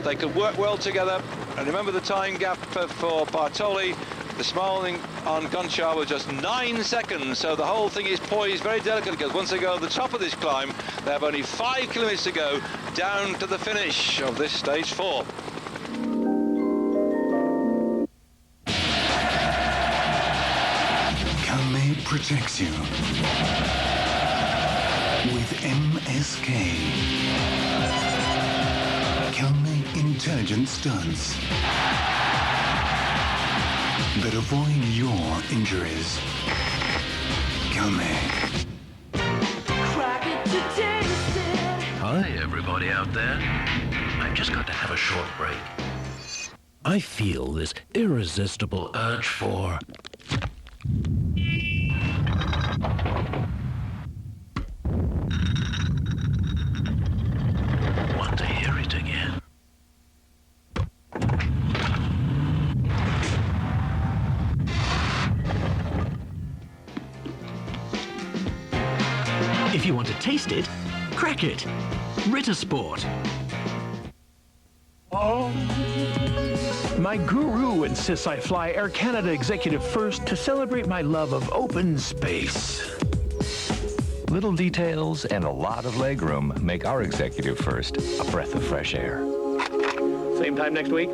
[SPEAKER 1] They could work well together, and remember the time gap for Bartoli this morning on Gonchar was just 9 seconds, so the whole thing is poised very delicately, because once they go to the top of this climb, they have only 5 kilometers to go down to the finish of this stage 4.
[SPEAKER 3] Calme protects you with MSK. Calme intelligent stunts that avoid your injuries. Calme.
[SPEAKER 4] Hi, everybody out there. I've just got to have a short break. I feel this irresistible urge for... want to hear it again.
[SPEAKER 5] If you want to taste it, crack it. Eurosport.
[SPEAKER 6] My guru insists I fly Air Canada Executive First to celebrate my love of open space.
[SPEAKER 7] Little details and a lot of legroom make our Executive First a breath of fresh air.
[SPEAKER 6] Same time next week?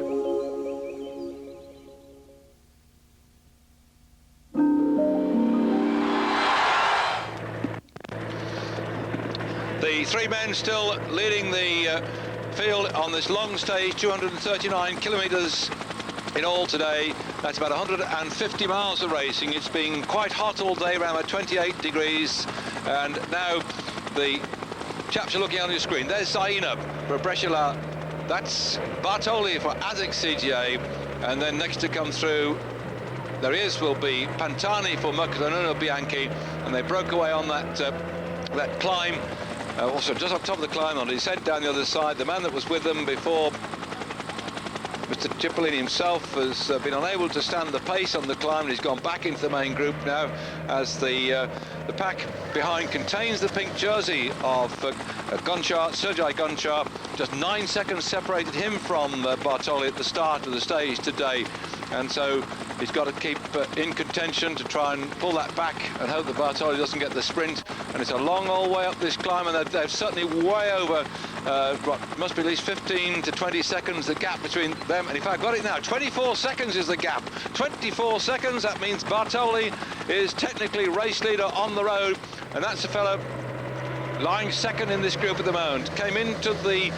[SPEAKER 1] The three men still leading the field on this long stage, 239 kilometres in all today. That's about 150 miles of racing. It's been quite hot all day, around about 28 degrees. And now the chaps are looking on your screen. There's Zaino for Brescia. That's Bartoli for ASICS CGA. And then next to come through, there he is, will be Pantani for Mercadonuno Bianchi. And they broke away on that climb. Also just on top of the climb, on his head down the other side. The man that was with them before, Mr. Cipollini himself, has been unable to stand the pace on the climb, and he's gone back into the main group now as the pack behind contains the pink jersey of Gonchar, Sergei Gonchar. Just 9 seconds separated him from Bartoli at the start of the stage today, and so he's got to keep in contention to try and pull that back and hope that Bartoli doesn't get the sprint. And it's a long old way up this climb, and they're certainly way over what must be at least 15 to 20 seconds the gap between them. And in fact, I've got it now, 24 seconds is the gap. 24 seconds, that means Bartoli is technically race leader on the road, and that's a fellow lying second in this group at the moment. Came into the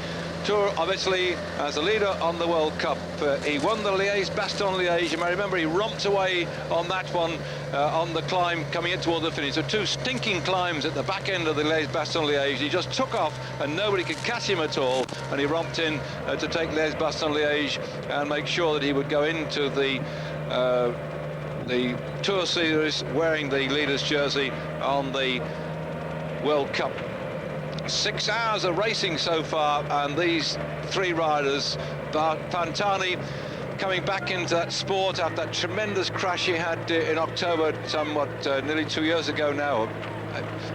[SPEAKER 1] Tour of Italy as a leader on the World Cup. He won the Liège-Bastogne-Liège. You may remember he romped away on that one on the climb coming in toward the finish. So two stinking climbs at the back end of the Liège-Bastogne-Liège. He just took off and nobody could catch him at all, and he romped in to take Liège-Bastogne-Liège and make sure that he would go into the Tour Series wearing the leader's jersey on the World Cup. 6 hours of racing so far, and these three riders, Pantani coming back into that sport after that tremendous crash he had in October, somewhat nearly 2 years ago now,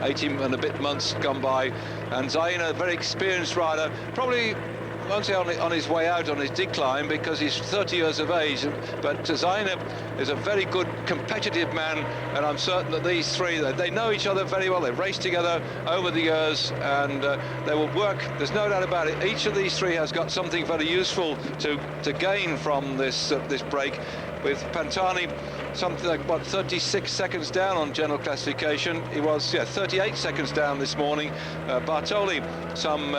[SPEAKER 1] 18 and a bit months gone by, and Zaino, a very experienced rider, probably won't say on his way out, on his decline, because he's 30 years of age, but Zaino is a very good competitive man, and I'm certain that these three, they know each other very well. They've raced together over the years, and they will work, there's no doubt about it. Each of these three has got something very useful to gain from this break, with Pantani something like, what, 36 seconds down on general classification. He was, 38 seconds down this morning. Bartoli some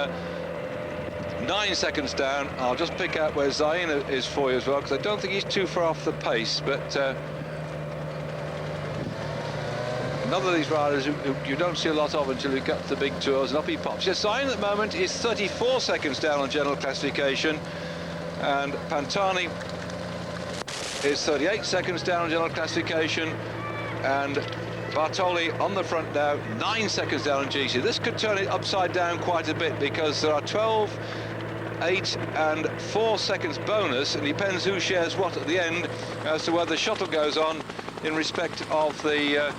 [SPEAKER 1] 9 seconds down. I'll just pick out where Zaino is for you as well, because I don't think he's too far off the pace, but another of these riders who you don't see a lot of until you get to the big tours, and up he pops. Yes, Zayn at the moment is 34 seconds down on general classification, and Pantani is 38 seconds down on general classification, and Bartoli on the front now, 9 seconds down on GC. This could turn it upside down quite a bit, because there are 12, 8 and 4 seconds bonus, and it depends who shares what at the end as to whether the shuttle goes on in respect of the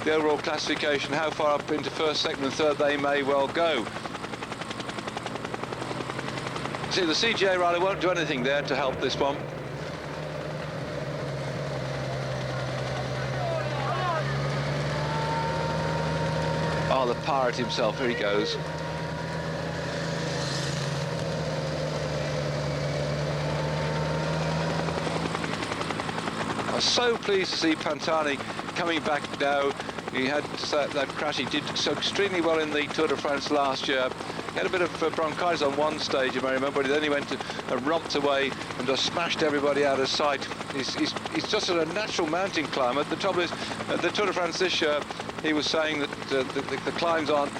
[SPEAKER 1] overall classification, how far up into first, second and third they may well go. See, the CGA rider won't do anything there to help this one. Oh, the pirate himself, here he goes. I was so pleased to see Pantani coming back now. He had that crash. He did so extremely well in the Tour de France last year. He had a bit of bronchitis on one stage, you may remember, but then he went and romped away and just smashed everybody out of sight. He's just a natural mountain climber. The trouble is, the Tour de France this year, he was saying that the climbs aren't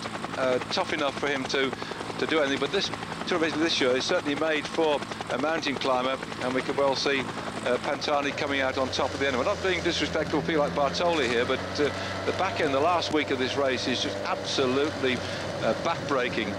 [SPEAKER 1] tough enough for him to do anything, but this Tour of this year is certainly made for a mountain climber, and we could well see Pantani coming out on top at the end. We're not being disrespectful, people like Bartoli here, but the back end, the last week of this race is just absolutely back-breaking.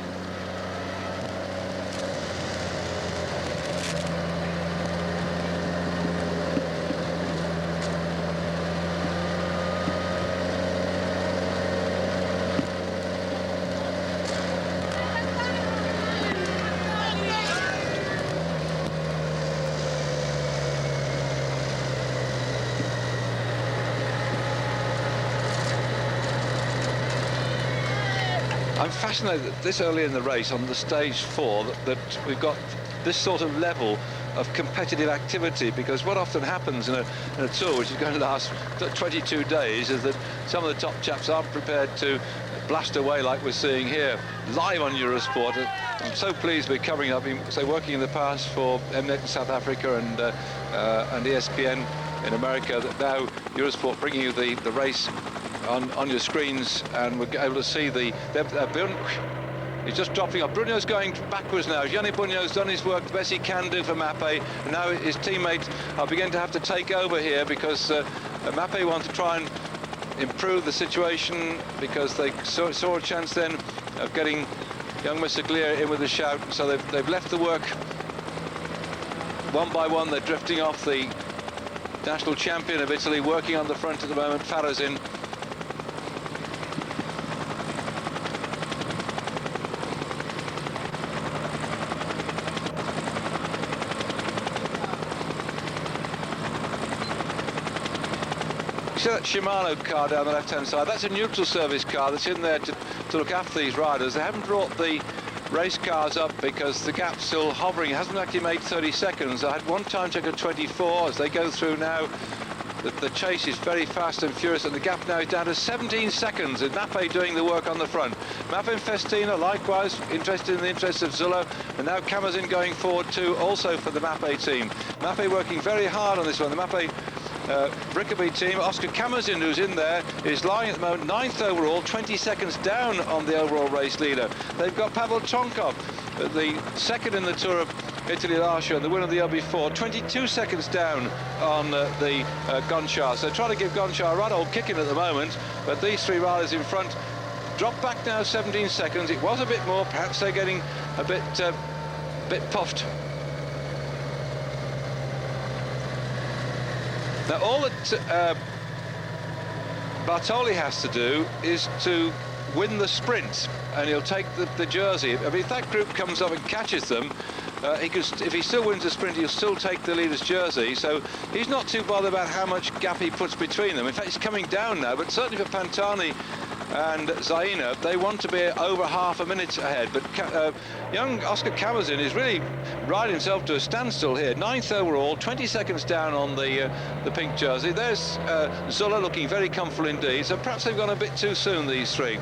[SPEAKER 1] I'm fascinated that this early in the race on the stage 4 that we've got this sort of level of competitive activity, because what often happens in a tour which is going to last 22 days is that some of the top chaps aren't prepared to blast away like we're seeing here live on Eurosport. I'm so pleased we're covering up, say, working in the past for Mnet in South Africa and ESPN in America, that now Eurosport bringing you the race on your screens, and we're able to see he's just dropping off. Bruno's going backwards now. Gianni Bugno's done his work the best he can do for Mappe, and now his teammates are beginning to have to take over here, because Mappe want to try and improve the situation, because they saw a chance then of getting young Missaglia in with a shout, so they've left the work one by one. They're drifting off. The national champion of Italy working on the front at the moment, Farazin. See that Shimano car down the left-hand side? That's a neutral service car that's in there to look after these riders. They haven't brought the race cars up because the gap's still hovering. It hasn't actually made 30 seconds. I had one time check at 24. As they go through now, the chase is very fast and furious, and the gap now is down to 17 seconds, and Mappe doing the work on the front. Mappe and Festina likewise interested in the interests of Zullo, and now Camazin going forward too, also for the Mappe team. Mappe working very hard on this one. The Mappe Rickaby team. Oscar Camazin, who's in there, is lying at the moment 9th overall, 20 seconds down on the overall race leader. They've got Pavel Tonkov, the second in the Tour of Italy last year, and the winner of the year before, 22 seconds down on the Gonchar. So trying to give Gonchar a right old kicking at the moment, but these three riders in front drop back now 17 seconds. It was a bit more, perhaps they're getting a bit puffed. Now all that Bartoli has to do is to win the sprint, and he'll take the jersey. I mean, if that group comes up and catches them, if he still wins the sprint, he'll still take the leader's jersey. So he's not too bothered about how much gap he puts between them. In fact, he's coming down now, but certainly for Pantani and Zaina, they want to be over half a minute ahead. But young Oscar Camazin is really riding himself to a standstill here. 9th overall, 20 seconds down on the pink jersey. There's Zulla looking very comfortable indeed. So perhaps they've gone a bit too soon, these three.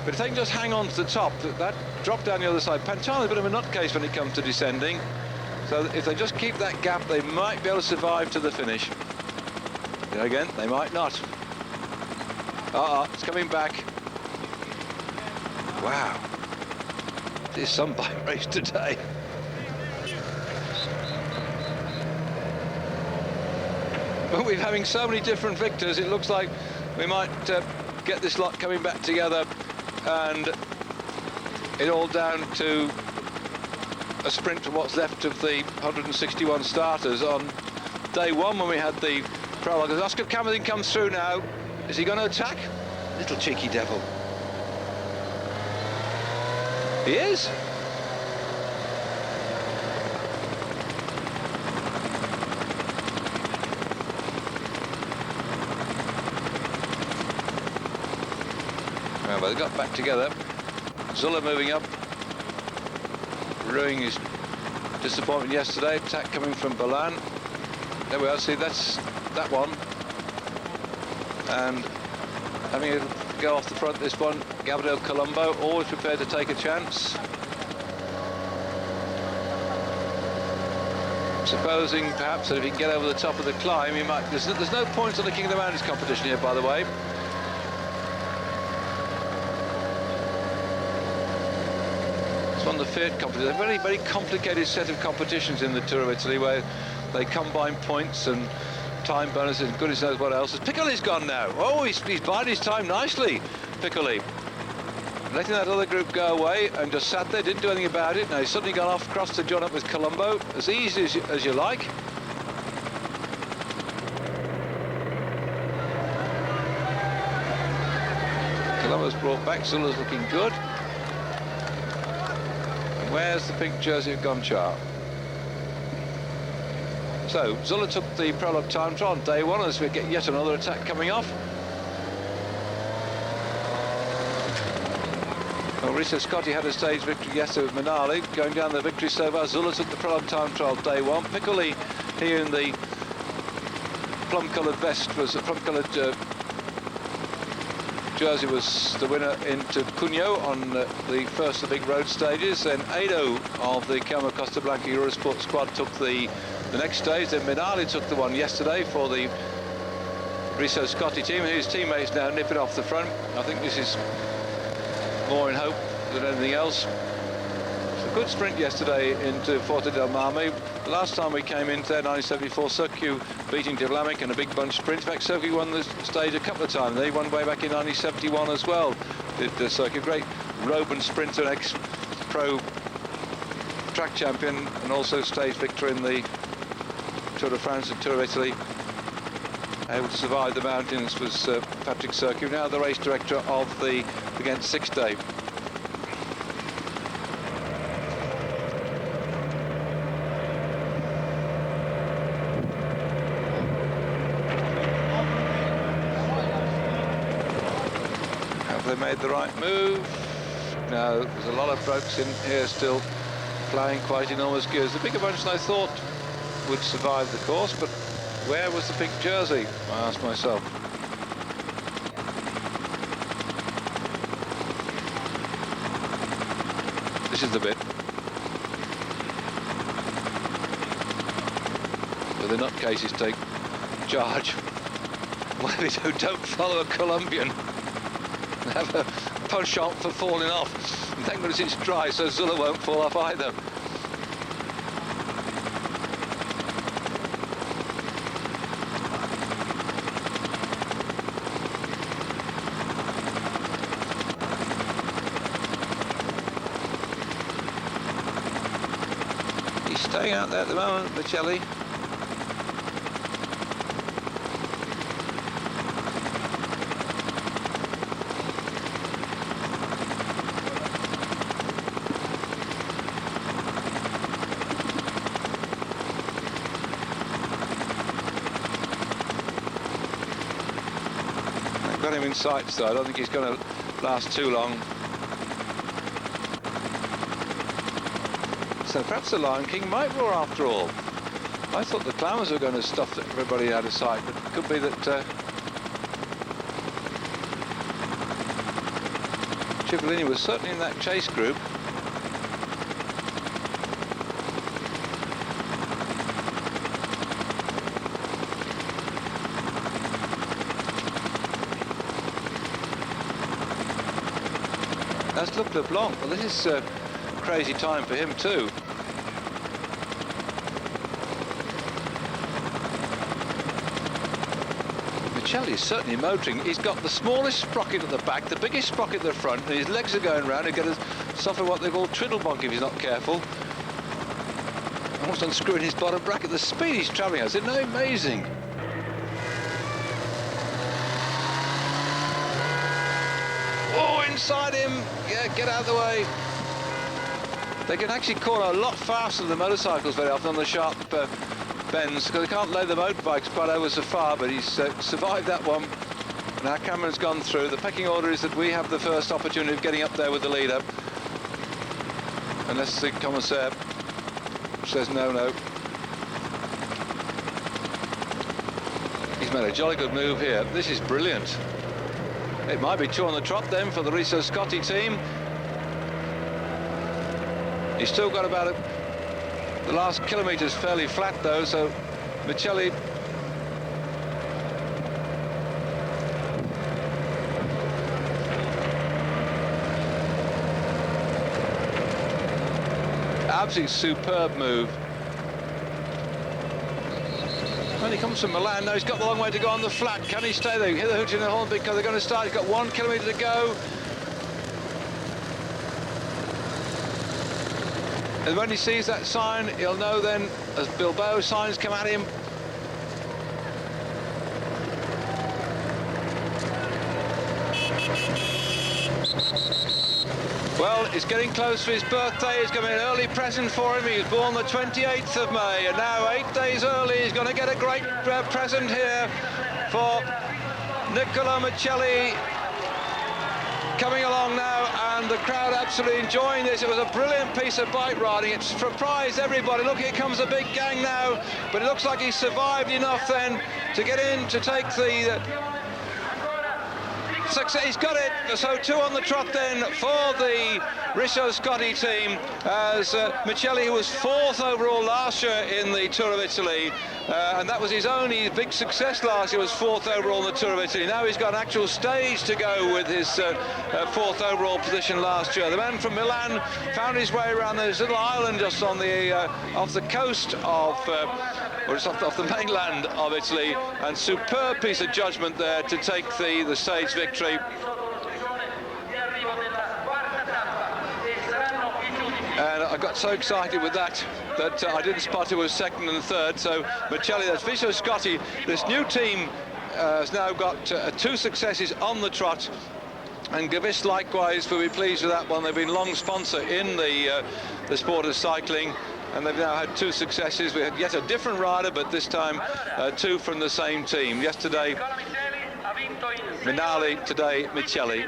[SPEAKER 1] But if they can just hang on to the top, that drop down the other side. Pantani's a bit of a nutcase when it comes to descending. So if they just keep that gap, they might be able to survive to the finish. There again, they might not. It's coming back. Wow. There's some bike race today. But we're having so many different victors, it looks like we might get this lot coming back together, and it all down to a sprint from what's left of the 161 starters on day one when we had the prologue. As Oscar Camerton comes through now, is he going to attack? Little cheeky devil. He is. Well, they got back together. Zuller moving up, ruining his disappointment yesterday. Attack coming from Balan. There we are. See, that's that one. And having it go off the front, this one, Gabriel Colombo, always prepared to take a chance. Supposing perhaps that if he can get over the top of the climb, he might. There's no points on the King of the Mountains competition here, by the way. It's one of the Fiat competitions. A very, very complicated set of competitions in the Tour of Italy, where they combine points and time bonuses and goodness knows what else. Piccoli's gone now. Oh, he's biding his time nicely, Piccoli. Letting that other group go away and just sat there, didn't do anything about it. Now he's suddenly gone off across to join up with Colombo, as easy as you like. Colombo's brought back, Zulla's looking good. And where's the pink jersey of Gonchar? So, Zuller took the prologue time trial on day one as we get yet another attack coming off. Well, Risa Scotti had a stage victory yesterday with Minali. Going down the victory so far, Zuller took the prologue time trial day one. Piccoli here in the plum-coloured vest, was a plum-coloured jersey, was the winner into Cuneo on the first of the big road stages. Then Ado of the Calmo Costa Blanca Eurosport squad took the next stage. Then Minali took the one yesterday for the Riso Scotti team. His teammates now nipping off the front. I think this is more in hope than anything else. It's a good sprint yesterday into Forte del Marmi. The last time we came into there, 1974, Circu beating Devlamic in a big bunch sprint. In fact, Circu won the stage a couple of times. They won way back in 1971 as well. Did Circu, great Roban sprinter, ex-pro track champion, and also stage victor in the Tour de France and Tour of Italy. Able to survive the mountains was Patrick Circu, now the race director of the Ghent 6 Day. Have they made the right move? No, there's a lot of folks in here still flying quite enormous gears. The bigger bunch than I thought would survive the course, but where was the pink jersey? I asked myself. This is the bit where the nutcases take charge. Whatever who don't follow a Colombian have a penchant for falling off. And thank goodness it's dry, so Zuller won't fall off either. Staying out there at the moment, Bocelli. They've got him in sight, so I don't think he's going to last too long. So perhaps the Lion King might roar after all. I thought the Clammers were going to stuff everybody out of sight, but it could be that Cipollini was certainly in that chase group. That's Luc Leblanc. Well, this is crazy time for him too. Michelli's certainly motoring. He's got the smallest sprocket at the back, the biggest sprocket at the front, and his legs are going round. He's going to suffer what they call twiddlebonk if he's not careful. Almost unscrewing his bottom bracket. The speed he's travelling at, isn't it amazing? Oh, inside him. Yeah, get out of the way. They can actually corner a lot faster than the motorcycles very often on the sharp bends, because they can't lay the motorbikes quite over so far, but he's survived that one. Now Cameron's gone through. The pecking order is that we have the first opportunity of getting up there with the leader. Unless the commissaire says no. He's made a jolly good move here. This is brilliant. It might be two on the trot then for the Riso Scotti team. He's still got about the last kilometre's fairly flat though, so Michelli absolutely superb move. When he comes from Milan, now he's got the long way to go on the flat. Can he stay there? Hit the hoot in the horn because they're going to start. He's got 1 kilometre to go. And when he sees that sign, he'll know then, as Bilbao signs come at him. Well, it's getting close for his birthday. It's going to be an early present for him. He was born the 28th of May, and now 8 days early, he's going to get a great present here for Nicola Michelli. Coming along now, and the crowd absolutely enjoying this. It was a brilliant piece of bike riding. It surprised everybody. Look, here comes a big gang now, but it looks like he survived enough then to get in to take the success. He's got it. So 2 on the trot then for the Riso Scotti team, as Michelli, who was 4th overall last year in the Tour of Italy, and that was his only big success last year, was 4th overall in the Tour of Italy. Now he's got an actual stage to go with his 4th overall position last year. The man from Milan found his way around this little island just on the off the coast of or just off the mainland of Italy, and superb piece of judgment there to take the stage victory. And I got so excited with that I didn't spot who was 2nd and 3rd. So Michelli, that's Riso Scotti. This new team has now got 2 successes on the trot, and Gavis likewise will be pleased with that one. They've been long sponsor in the sport of cycling, and they've now had 2 successes. We had yet a different rider, but this time 2 from the same team. Yesterday Minali, today Michelli.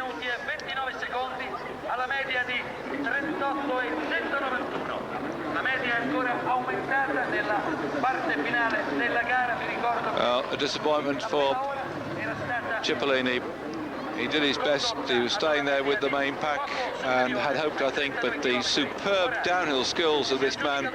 [SPEAKER 1] Well, a disappointment for Cipollini. He did his best. He was staying there with the main pack and had hoped, I think, but the superb downhill skills of this man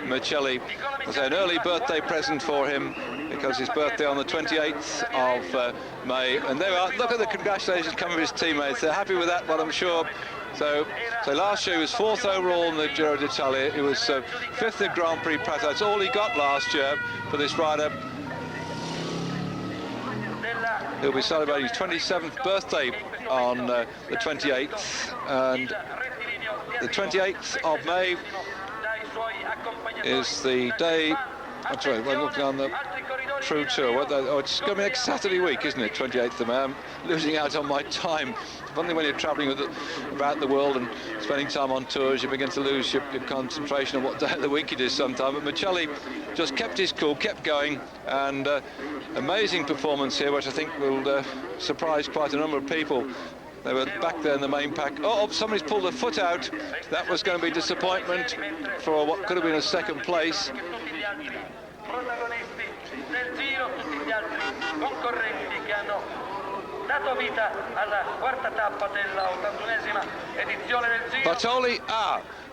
[SPEAKER 1] Michelli was an early birthday present for him, because his birthday on the 28th of May. And there are, look at the congratulations coming from his teammates. They're happy with that one, I'm sure. So last year he was 4th overall in the Giro d'Italia. He was 5th in Grand Prix Prato. That's all he got last year for this rider. He'll be celebrating his 27th birthday on the 28th, and the 28th of May is the day. I'm sorry, we're looking on the True Tour. It's going to be next Saturday week, isn't it? 28th of May. I'm losing out on my time. Funny, when you're travelling about the world and spending time on tours, you begin to lose your concentration on what day of the week it is sometimes. But Michelli just kept his cool, kept going, and amazing performance here, which I think will surprise quite a number of people. They were back there in the main pack. Oh, somebody's pulled a foot out. That was going to be disappointment for what could have been a 2nd place. Bartoli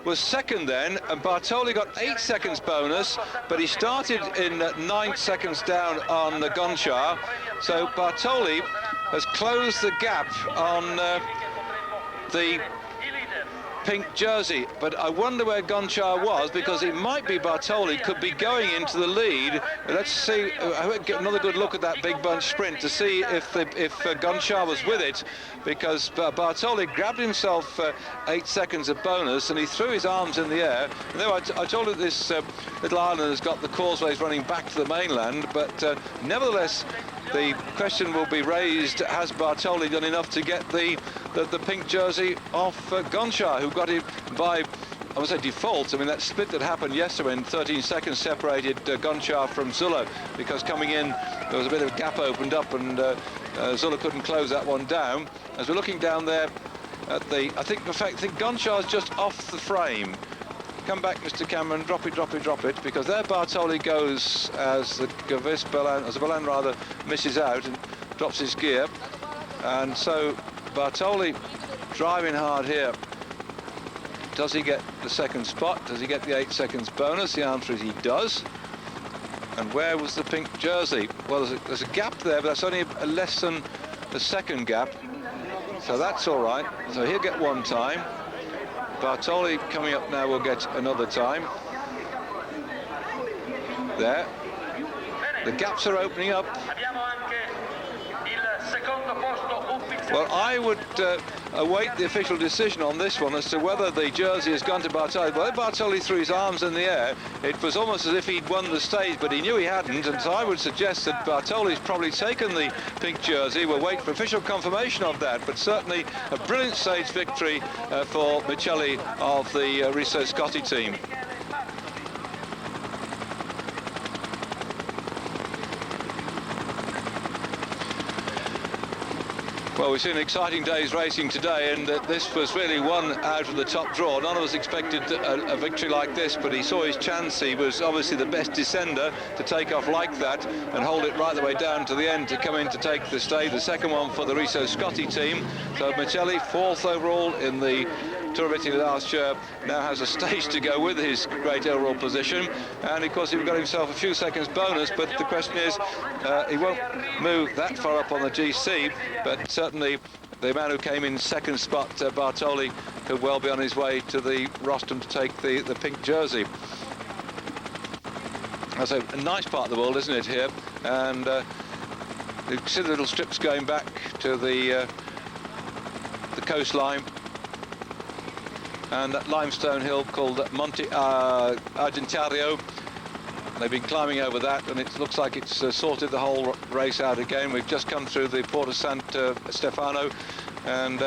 [SPEAKER 1] was 2nd then, and Bartoli got 8 seconds bonus, but he started in 9 seconds down on Gonchar. So Bartoli has closed the gap on the pink jersey, but I wonder where Gonchar was, because it might be Bartoli could be going into the lead. Let's see, get another good look at that big bunch sprint to see if Gonchar was with it, because Bartoli grabbed himself 8 seconds of bonus and he threw his arms in the air. And there, I told you this little island has got the causeways running back to the mainland, but nevertheless the question will be raised, has Bartoli done enough to get the pink jersey off Gonchar, who got it by, I would say, default. I mean, that split that happened yesterday in 13 seconds separated Gonchar from Zuller, because coming in there was a bit of a gap opened up and Zuller couldn't close that one down. As we're looking down there at the, I think Gonchar's just off the frame. Come back, Mr. Cameron, drop it, because there Bartoli goes as the Belen rather misses out and drops his gear. And so Bartoli driving hard here. Does he get the second spot? Does he get the 8 seconds bonus? The answer is he does. And where was the pink jersey? Well, there's a gap there, but that's only a less than a second gap. So that's all right. So he'll get one time. Bartoli coming up now will get another time. There. The gaps are opening up. Well, I would await the official decision on this one as to whether the jersey has gone to Bartoli. Well, Bartoli threw his arms in the air. It was almost as if he'd won the stage, but he knew he hadn't, and so I would suggest that Bartoli's probably taken the pink jersey. We'll wait for official confirmation of that, but certainly a brilliant stage victory for Michelli of the Riso Scotti team. Well, we've seen an exciting day's racing today, and this was really one out of the top draw. None of us expected a victory like this, but he saw his chance. He was obviously the best descender to take off like that and hold it right the way down to the end to come in to take the stage. The second one for the Riso Scotti team. So Michelli, 4th overall in the Tour of Italy last year, now has a stage to go with his great overall position, and of course he got himself a few seconds bonus, but the question is he won't move that far up on the GC, but certainly the man who came in second spot, Bartoli, could well be on his way to the rostrum to take the pink jersey. That's a nice part of the world, isn't it, here? And you see the little strips going back to the coastline, and that limestone hill called Monte Argentario. They've been climbing over that, and it looks like it's sorted the whole race out again. We've just come through the Porto San Stefano, and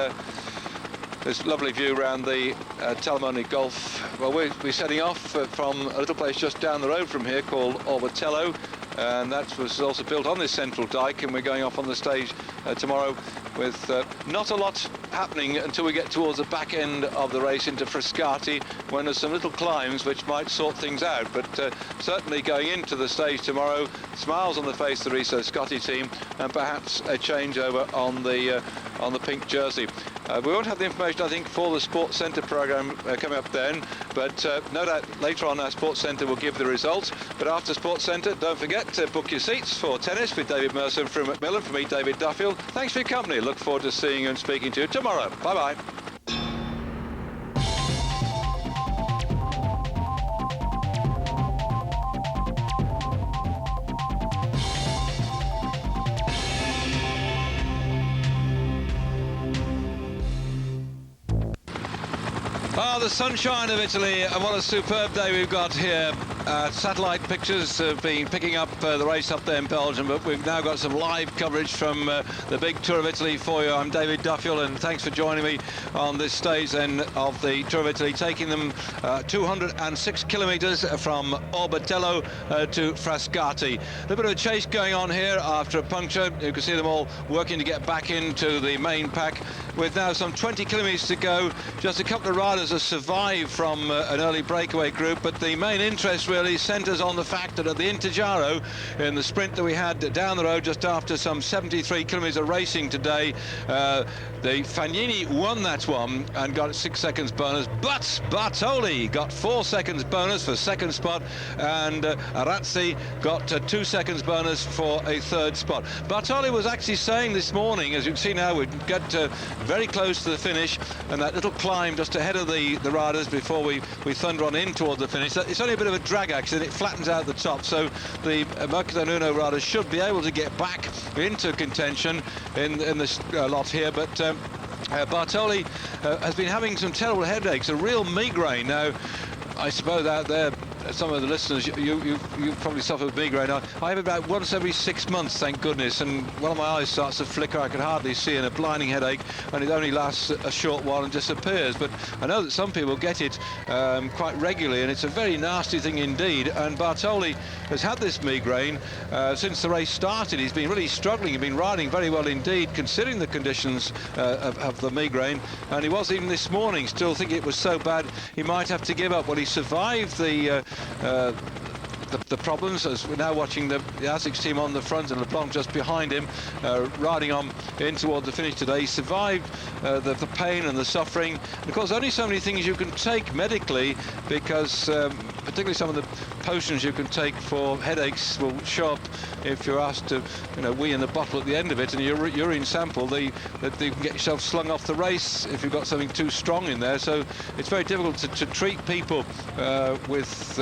[SPEAKER 1] this lovely view around the Talamone Gulf. Well, we're setting off from a little place just down the road from here called Orvatello, and that was also built on this central dike, and we're going off on the stage tomorrow with not a lot happening until we get towards the back end of the race into Frascati, when there's some little climbs which might sort things out. But certainly going into the stage tomorrow, smiles on the face of the Riso Scotti team, and perhaps a changeover on the pink jersey. We won't have the information, I think, for the Sports Centre programme coming up then, but no doubt later on our Sports Centre will give the results. But after Sports Centre, don't forget to book your seats for tennis with David Mercer from Macmillan. For me, David Duffield, thanks for your company. Look forward to seeing you and speaking to you tomorrow. Bye-bye. Ah, the sunshine of Italy, and what a superb day we've got here. Satellite pictures have been picking up the race up there in Belgium, but we've now got some live coverage from the big Tour of Italy for you. I'm David Duffield, and thanks for joining me on this stage then of the Tour of Italy, taking them 206 kilometres from Orvatello to Frascati. A little bit of a chase going on here after a puncture. You can see them all working to get back into the main pack, with now some 20 kilometres to go. Just a couple of riders have survived from an early breakaway group, but the main interest really centres on the fact that at the Intergiro, in the sprint that we had down the road just after some 73 kilometres of racing today, the Fagnini won that one and got 6 seconds bonus, but Bartoli got 4 seconds bonus for second spot, and Arazzi got 2 seconds bonus for a third spot. Bartoli was actually saying this morning, as you can see now, we get very close to the finish, and that little climb just ahead of the riders before we thunder on in toward the finish. It's only a bit of a drag accident. It flattens out the top, so the Mercaton Uno riders should be able to get back into contention in this lot here, but Bartoli has been having some terrible headaches, a real migraine. Now, I suppose out there, some of the listeners, you probably suffer with migraine. I have it about once every 6 months, thank goodness, and one of my eyes starts to flicker. I can hardly see, and a blinding headache, and it only lasts a short while and disappears. But I know that some people get it quite regularly, and it's a very nasty thing indeed. And Bartoli has had this migraine since the race started. He's been really struggling. He's been riding very well indeed, considering the conditions of the migraine. And he was even this morning still thinking it was so bad he might have to give up. Well, he survived the problems, as we're now watching the ASICS team on the front and LeBlanc just behind him, riding on in toward the finish today. He survived the pain and the suffering. And of course, only so many things you can take medically, because particularly some of the potions you can take for headaches will show up if you're asked to, wee in the bottle at the end of it, and your urine sample, that you can get yourself slung off the race if you've got something too strong in there. So it's very difficult to treat people with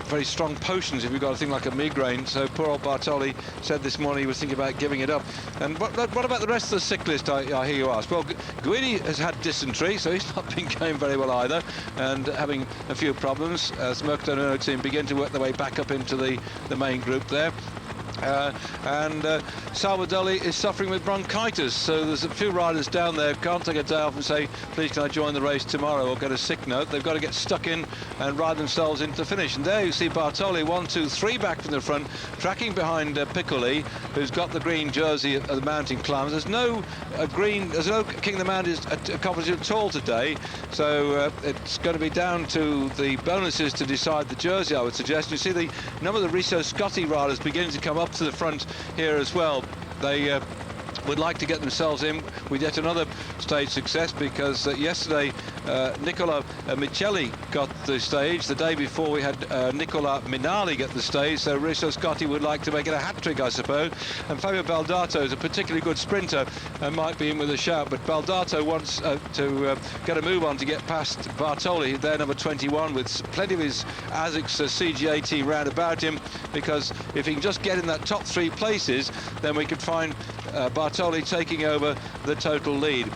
[SPEAKER 1] very strong potions if you've got a thing like a migraine. So poor old Bartoli said this morning he was thinking about giving it up. And what about the rest of the sick list, I hear you ask? Well, Guidi has had dysentery, so he's not been going very well either, and having a few problems as the Mercaton Uno team begin to work their way back up into the main group there. And Salvadoli is suffering with bronchitis, so there's a few riders down there can't take a day off and say, please can I join the race tomorrow, or get a sick note. They've got to get stuck in and ride themselves into the finish. And there you see Bartoli 1, 2, 3 back from the front, tracking behind Piccoli, who's got the green jersey of the mountain climbers. There's no King of the Mountains competition at all today, so it's going to be down to the bonuses to decide the jersey, I would suggest. You see the number of the Riso Scotti riders beginning to come up to the front here as well. They would like to get themselves in with yet another stage success, because yesterday Nicola Micheli got the stage. The day before we had Nicola Minali get the stage, so Riso Scotti would like to make it a hat-trick, I suppose. And Fabio Baldato is a particularly good sprinter and might be in with a shout, but Baldato wants to get a move on to get past Bartoli, their number 21, with plenty of his ASICS CGA team round about him, because if he can just get in that top 3 places, then we could find Bartoli taking over the total lead.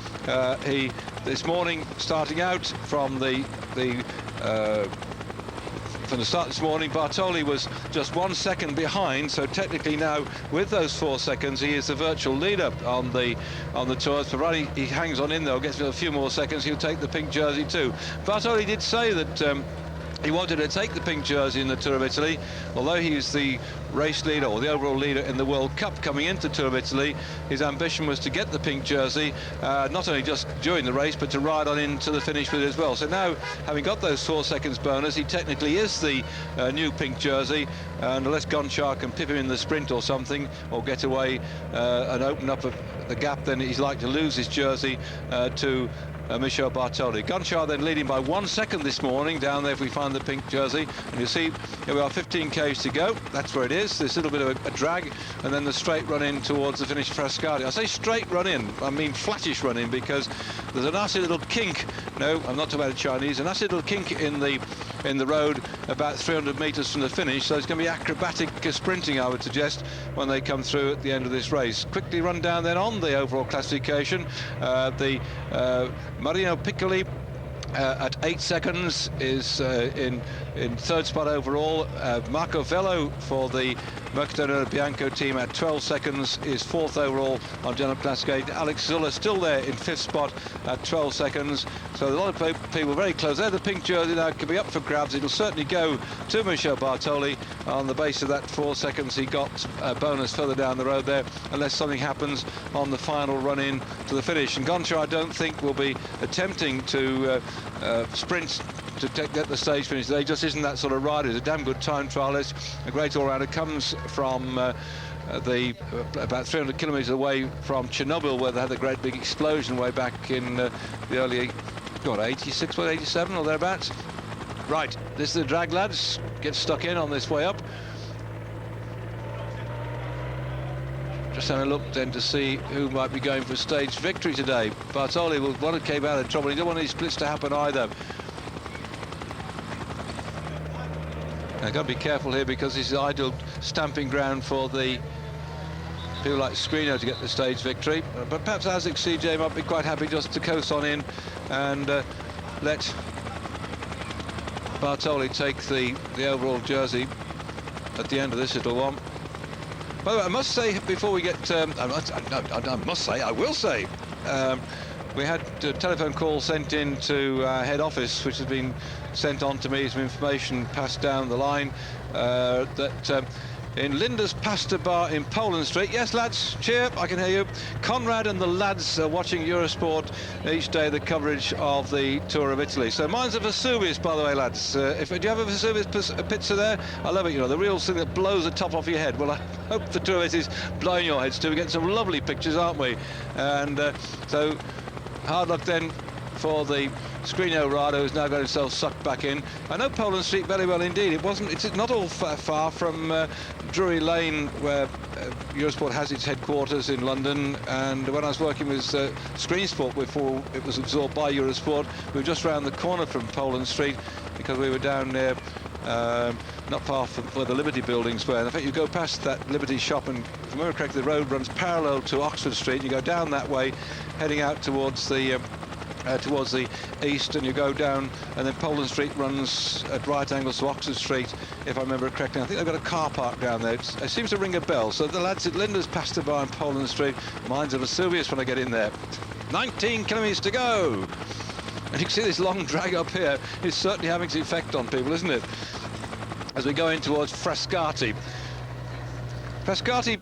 [SPEAKER 1] He this morning, starting out from the start this morning, Bartoli was just 1 second behind, so technically now with those 4 seconds he is the virtual leader on the tours. Provided he hangs on in though, gets a few more seconds, he'll take the pink jersey too. Bartoli did say that he wanted to take the pink jersey in the Tour of Italy, although he's the race leader or the overall leader in the World Cup coming into Tour of Italy. His ambition was to get the pink jersey, not only just during the race, but to ride on into the finish with it as well. So now, having got those 4 seconds bonus, he technically is the new pink jersey, and unless Gonchar can pip him in the sprint or something, or get away and open up the gap, then he's like to lose his jersey to Michel Bartoli. Gonchar then leading by 1 second this morning down there if we find the pink jersey, and you see here we are, 15 k's to go. That's where it is. There's a little bit of a drag, and then the straight run in towards the finish for Frascati. I say straight run in, I mean flattish run in, because there's a nasty little kink. No, I'm not talking about a Chinese. A nasty little kink in the road about 300 meters from the finish, so it's going to be acrobatic sprinting, I would suggest, when they come through at the end of this race. Quickly run down then on the overall classification. Marino Piccoli at 8 seconds is in third spot overall. Marco Velo for the Mercaton Bianco team at 12 seconds is 4th overall on general classification. Alex Zulla still there in 5th spot at 12 seconds. So a lot of people very close there. The pink jersey now can be up for grabs. It'll certainly go to Michel Bartoli on the base of that 4 seconds he got a bonus further down the road there, unless something happens on the final run in to the finish. And Gonchar, I don't think, will be attempting to sprint to get the stage finish. He just isn't that sort of rider. He's a damn good time trialist, a great all-rounder. Comes from about 300 kilometres away from Chernobyl, where they had the great big explosion way back in the early 86 or 87 or thereabouts. Right, this is the drag, lads. Get stuck in on this way up. just having a look then to see who might be going for stage victory today. Bartoli will want to keep out of trouble. He don't want any splits to happen either. I've got to be careful here because this is ideal stamping ground for the people like Scrino to get the stage victory. But perhaps Asic CJ might be quite happy just to coast on in and let Bartoli take the overall jersey at the end of this little one. By the way, I must say before we get, I will say, we had a telephone call sent in to head office, which has been sent on to me, some information passed down the line, that in Linda's Pasta Bar in Poland Street, yes lads, cheer, I can hear you, Conrad and the lads are watching Eurosport each day, the coverage of the Tour of Italy. So mine's a Vesuvius, by the way, lads. Do you have a Vesuvius pizza there? I love it, you know, the real thing that blows the top off your head. Well, I hope the two of it is blowing your heads too. We get some lovely pictures, aren't we? And so hard luck then for the Scrino rider, who's now got himself sucked back in. I know Poland Street very well indeed. It's not all far from Drury Lane, where Eurosport has its headquarters in London. And when I was working with Screensport before it was absorbed by Eurosport, we were just round the corner from Poland Street because we were down near not far from where the Liberty buildings were. And in fact, you go past that Liberty shop, and if I remember correctly, the road runs parallel to Oxford Street. You go down that way, heading out towards the east, and you go down, and then Poland Street runs at right angles to Oxford Street, if I remember correctly. I think they've got a car park down there. It seems to ring a bell. So the lads at Linda's Pasta Bar in Poland Street, mine's a Vesuvius when I get in there. 19 kilometres to go. And you can see this long drag up here is certainly having its effect on people, isn't it? As we go in towards Frascati. Frascati,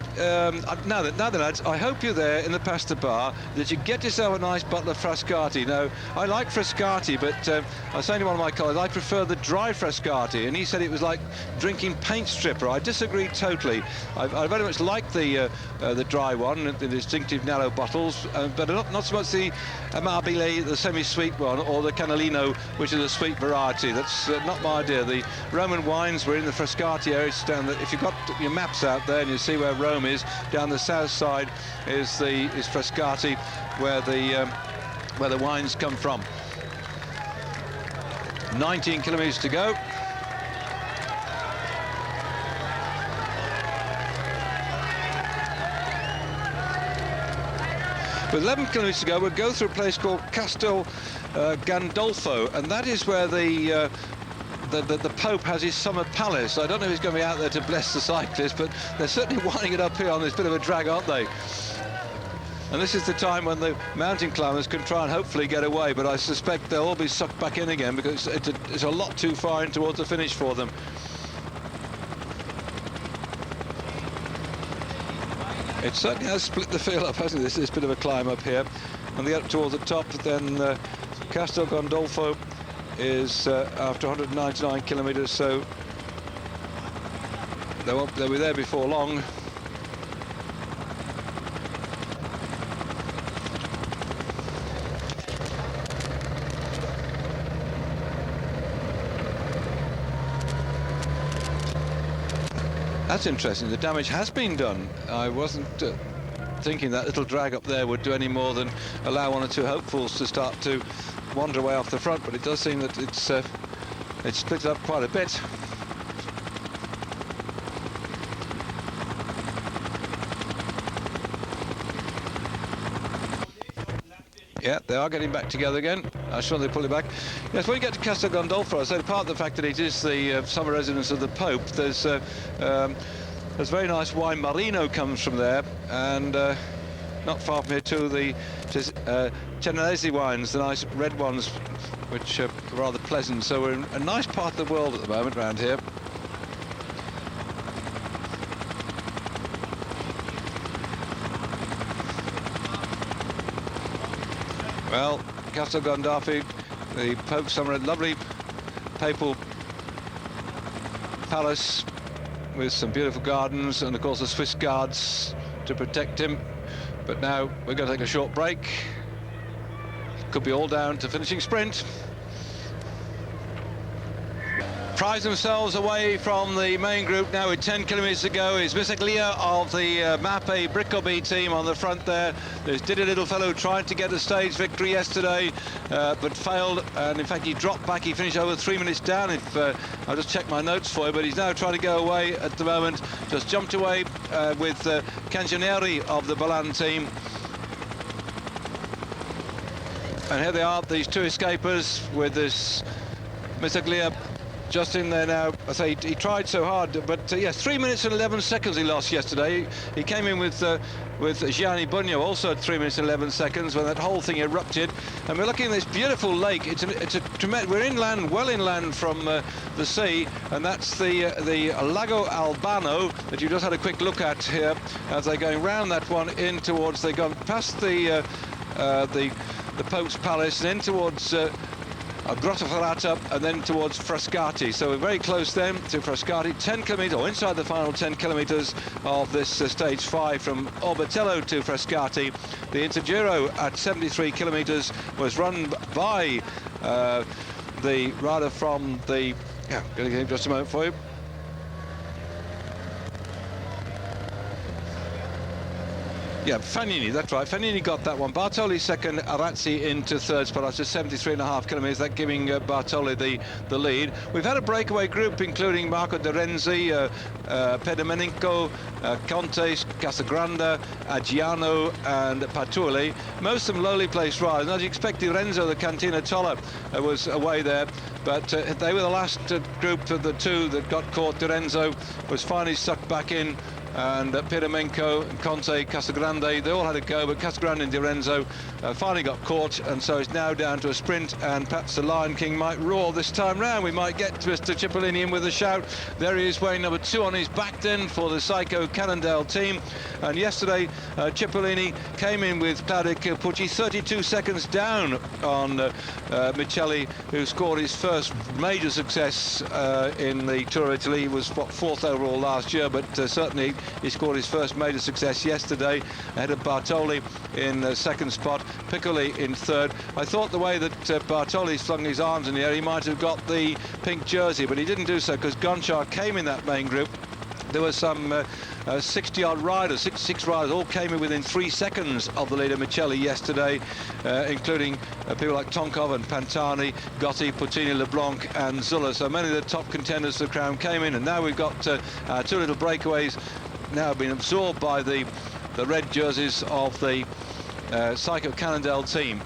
[SPEAKER 1] now then, lads, I hope you're there in the pasta bar, that you get yourself a nice bottle of Frascati. Now, I like Frascati, but I was saying to one of my colleagues, I prefer the dry Frascati, and he said it was like drinking paint stripper. I disagree totally. I very much like the dry one, the distinctive narrow bottles, but not so much the Amabile, the semi-sweet one, or the Cannellino, which is a sweet variety. That's not my idea. The Roman wines were in the Frascati area. It's down if you've got your maps out there, and you see where Rome is, down the south side is Frascati, where the wines come from. 19 kilometres to go. With 11 kilometres to go, we'll go through a place called Castel Gandolfo, and that is where the Pope has his summer palace. I don't know if he's going to be out there to bless the cyclists, but they're certainly winding it up here on this bit of a drag, aren't they? And this is the time when the mountain climbers can try and hopefully get away, but I suspect they'll all be sucked back in again because it's a lot too far in towards the finish for them. It certainly has split the field up, hasn't it? This bit of a climb up here. And they get up towards the top, then Castel Gandolfo is after 199 kilometres, so they'll be there before long. That's interesting. The damage has been done. I wasn't thinking that little drag up there would do any more than allow one or two hopefuls to start to wander away off the front, but it does seem that it's split up quite a bit. Yeah, they are getting back together again. I'm sure they pull it back. Yes, when you get to Castel Gandolfo, I said apart from the fact that it is the summer residence of the Pope, there's very nice wine. Marino comes from there, and not far from here too, the Cennalesi wines, the nice red ones, which are rather pleasant. So we're in a nice part of the world at the moment around here. Well, Castel Gandolfo, the Pope's summer, lovely papal palace with some beautiful gardens, and of course the Swiss guards to protect him. But now we're going to take a short break. Could be all down to finishing sprint. prize themselves away from the main group now with 10 kilometres to go. Is Misaglia of the Mappe Bricobi team on the front there. There's Diddy Little Fellow tried to get a stage victory yesterday, but failed, and in fact he dropped back. He finished over 3 minutes down. If I'll just check my notes for you, but he's now trying to go away at the moment. Just jumped away with Cangionieri of the Balan team. And here they are, these two escapers with this Misaglia just in there now. I say he tried so hard, but yes, 3 minutes and 11 seconds he lost yesterday. He came in with Gianni Bugno also at 3 minutes and 11 seconds when that whole thing erupted. And we're looking at this beautiful lake. It's a tremendous. We're inland, well inland from the sea, and that's the Lago Albano that you just had a quick look at here as they're going round that one in towards. They've gone past the Pope's Palace and in towards Grottaferrata and then towards Frascati. So we're very close then to Frascati, 10 kilometres, or inside the final 10 kilometres of this stage 5 from Orbetello to Frascati. The Intergiro at 73 kilometres was run by the rider from the... Yeah, going to give just a moment for you. Yeah, Fagnini, that's right. Fagnini got that one. Bartoli second, Arazzi into third spot after 73.5 kilometres, that giving Bartoli the lead. We've had a breakaway group including Marco De Renzi, Pedomenenko, Conte, Casagrande, Aggiano and Patuli. Most of them lowly placed riders. And as you expect, Renzo, the Cantina Tolla, was away there. But they were the last group of the two that got caught. De Renzo was finally sucked back in. And Pedomenko, Conte, Casagrande, they all had a go, but Casagrande and Di Renzo finally got caught, and so it's now down to a sprint, and perhaps the Lion King might roar this time round. We might get Mr. Cipollini in with a shout. There he is, weighing number 2 on his back then for the Psycho Cannondale team. And yesterday, Cipollini came in with Claudio Pucci 32 seconds down on Michelli, who scored his first major success in the Tour of Italy. He was, what, 4th overall last year, but certainly he scored his first major success yesterday ahead of Bartoli in the second spot, Piccoli in third. I thought the way that Bartoli flung his arms in the air, he might have got the pink jersey, but he didn't do so because Gonchar came in that main group. There were some 60-odd riders, six riders, all came in within 3 seconds of the leader Michelli yesterday, including people like Tonkov and Pantani, Gotti, Puccini, LeBlanc and Zulla. So many of the top contenders for the crown came in, and now we've got 2 little breakaways now being absorbed by the red jerseys of the Psycho Cannondale team.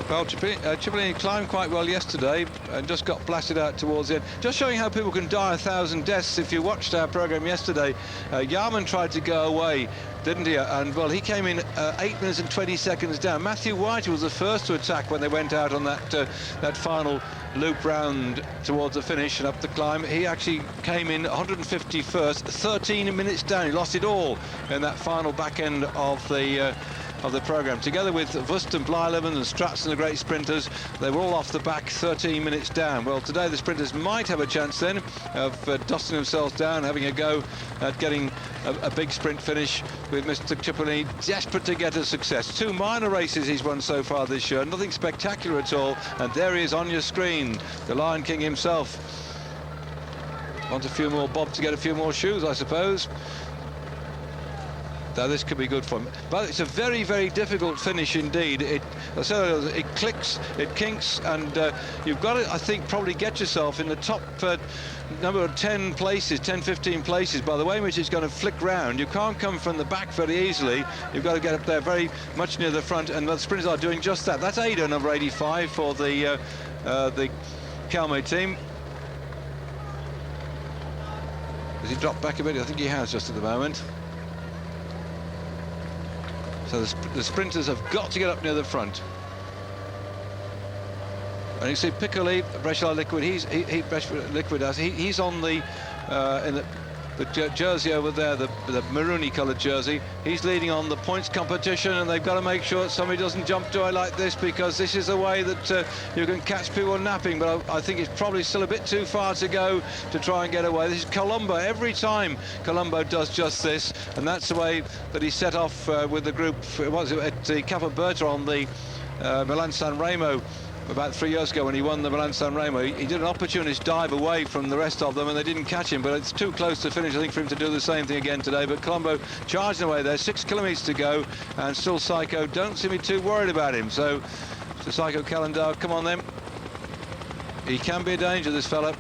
[SPEAKER 1] Well, Cipollini climbed quite well yesterday and just got blasted out towards the end. Just showing how people can die 1,000 deaths. If you watched our programme yesterday, Yarman tried to go away, didn't he? And, well, he came in 8 minutes and 20 seconds down. Matthew White was the first to attack when they went out on that final loop round towards the finish and up the climb. He actually came in 151st, 13 minutes down. He lost it all in that final back end of the programme. Together with Vust and Blyleven and Stratton, the great sprinters, they were all off the back 13 minutes down. Well, today the sprinters might have a chance then of dusting themselves down, having a go at getting a big sprint finish with Mr. Cipollini desperate to get a success. 2 minor races he's won so far this year, nothing spectacular at all, and there he is on your screen, the Lion King himself. Want a few more bob to get a few more shoes, I suppose. Now this could be good for him, but it's a very, very difficult finish indeed. It clicks, it kinks, and you've got to, I think, probably get yourself in the top number of 10 places, 10, 15 places. By the way in which it's going to flick round, you can't come from the back very easily. You've got to get up there very much near the front, and the sprinters are doing just that. That's Ada, number 85 for the Calme team. Has he dropped back a bit? I think he has just at the moment. So the sprinters have got to get up near the front. And you see Piccoli, Brescia Liquid, he's on the jersey over there, the maroony coloured jersey. He's leading on the points competition, and they've got to make sure that somebody doesn't jump to it like this, because this is the way that you can catch people napping. But I think it's probably still a bit too far to go to try and get away. This is Colombo. Every time Colombo does just this, and that's the way that he set off with the group. Was it at the Capoberta on the Milan-San Remo about 3 years ago when he won the Milan-San Remo? He did an opportunist dive away from the rest of them, and they didn't catch him, but it's too close to finish, I think, for him to do the same thing again today. But Colombo charging away there, 6 kilometres to go, and still Psycho don't seem to be too worried about him. So Psycho Calendar, come on then. He can be a danger, this fella.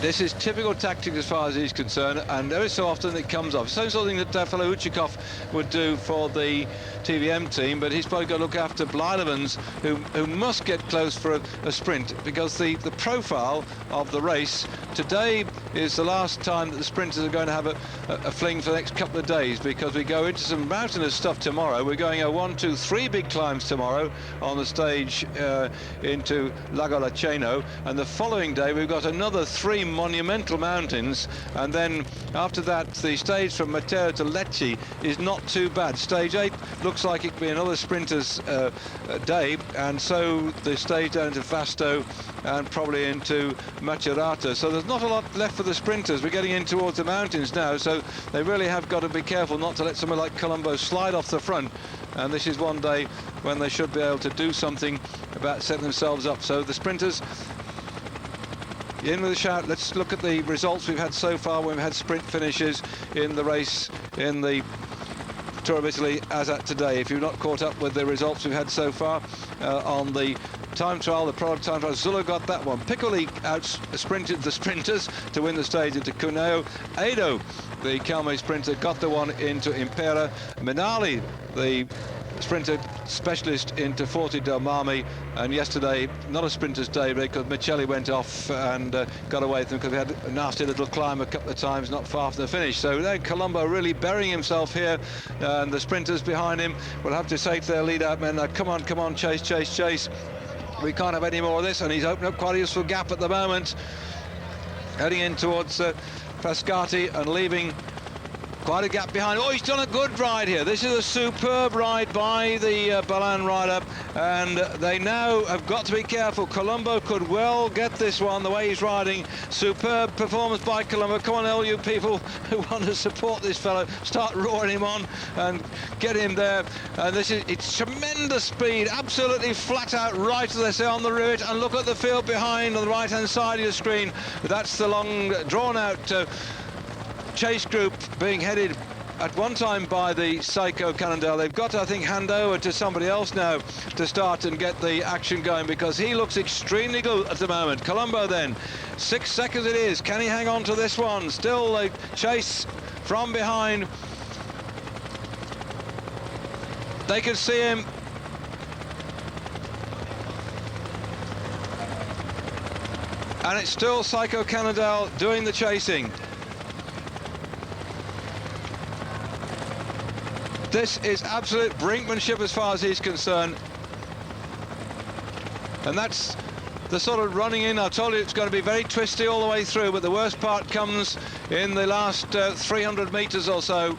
[SPEAKER 1] This is typical tactics as far as he's concerned, and every so often it comes off. Same sort of thing that fellow Uchikov would do for the TVM team, but he's probably got to look after Blylevans, who must get close for a sprint, because the profile of the race today is the last time that the sprinters are going to have a fling for the next couple of days, because we go into some mountainous stuff tomorrow. We're going 1, 2, 3 big climbs tomorrow on the stage into Lago Laceno, and the following day we've got another 3 monumental mountains, and then after that the stage from Matera to Lecce is not too bad. Stage 8 looks like it could be another sprinter's day, and so the stage down to Vasto and probably into Macerata. So there's not a lot left for the sprinters. We're getting in towards the mountains now, so they really have got to be careful not to let someone like Colombo slide off the front, and this is one day when they should be able to do something about setting themselves up. So the sprinters in with a shout. Let's look at the results we've had so far when we've had sprint finishes in the race in the Tour of Italy as at today. If you've not caught up with the results we've had so far on the time trial, the product time trial, Zulla got that one. Piccoli out-sprinted the sprinters to win the stage into Cuneo. Edo, the Calme sprinter, got the one into Impera. Minali, the sprinter specialist, into Forti del Marmi, and yesterday not a sprinter's day because Michelli went off and got away with them because we had a nasty little climb a couple of times not far from the finish. So then Colombo really burying himself here, and the sprinters behind him will have to say to their lead-out men, come on, chase, chase, chase. We can't have any more of this, and he's opened up quite a useful gap at the moment, heading in towards Frascati and leaving quite a gap behind. Oh, he's done a good ride here. This is a superb ride by the Balan rider, and they now have got to be careful. Colombo could well get this one the way he's riding. Superb performance by Colombo. Come on, all you people who want to support this fellow, start roaring him on and get him there. And it's tremendous speed, absolutely flat out right, as they say, on the route. And look at the field behind on the right hand side of your screen. That's the long drawn out chase group being headed at one time by the Psycho Cannondale. They've got to, I think, hand over to somebody else now to start and get the action going, because he looks extremely good at the moment. Colombo then, 6 seconds it is. Can he hang on to this one? Still a chase from behind. They can see him. And it's still Psycho Cannondale doing the chasing. This is absolute brinkmanship as far as he's concerned. And that's the sort of running in. I told you it's going to be very twisty all the way through, but the worst part comes in the last 300 metres or so.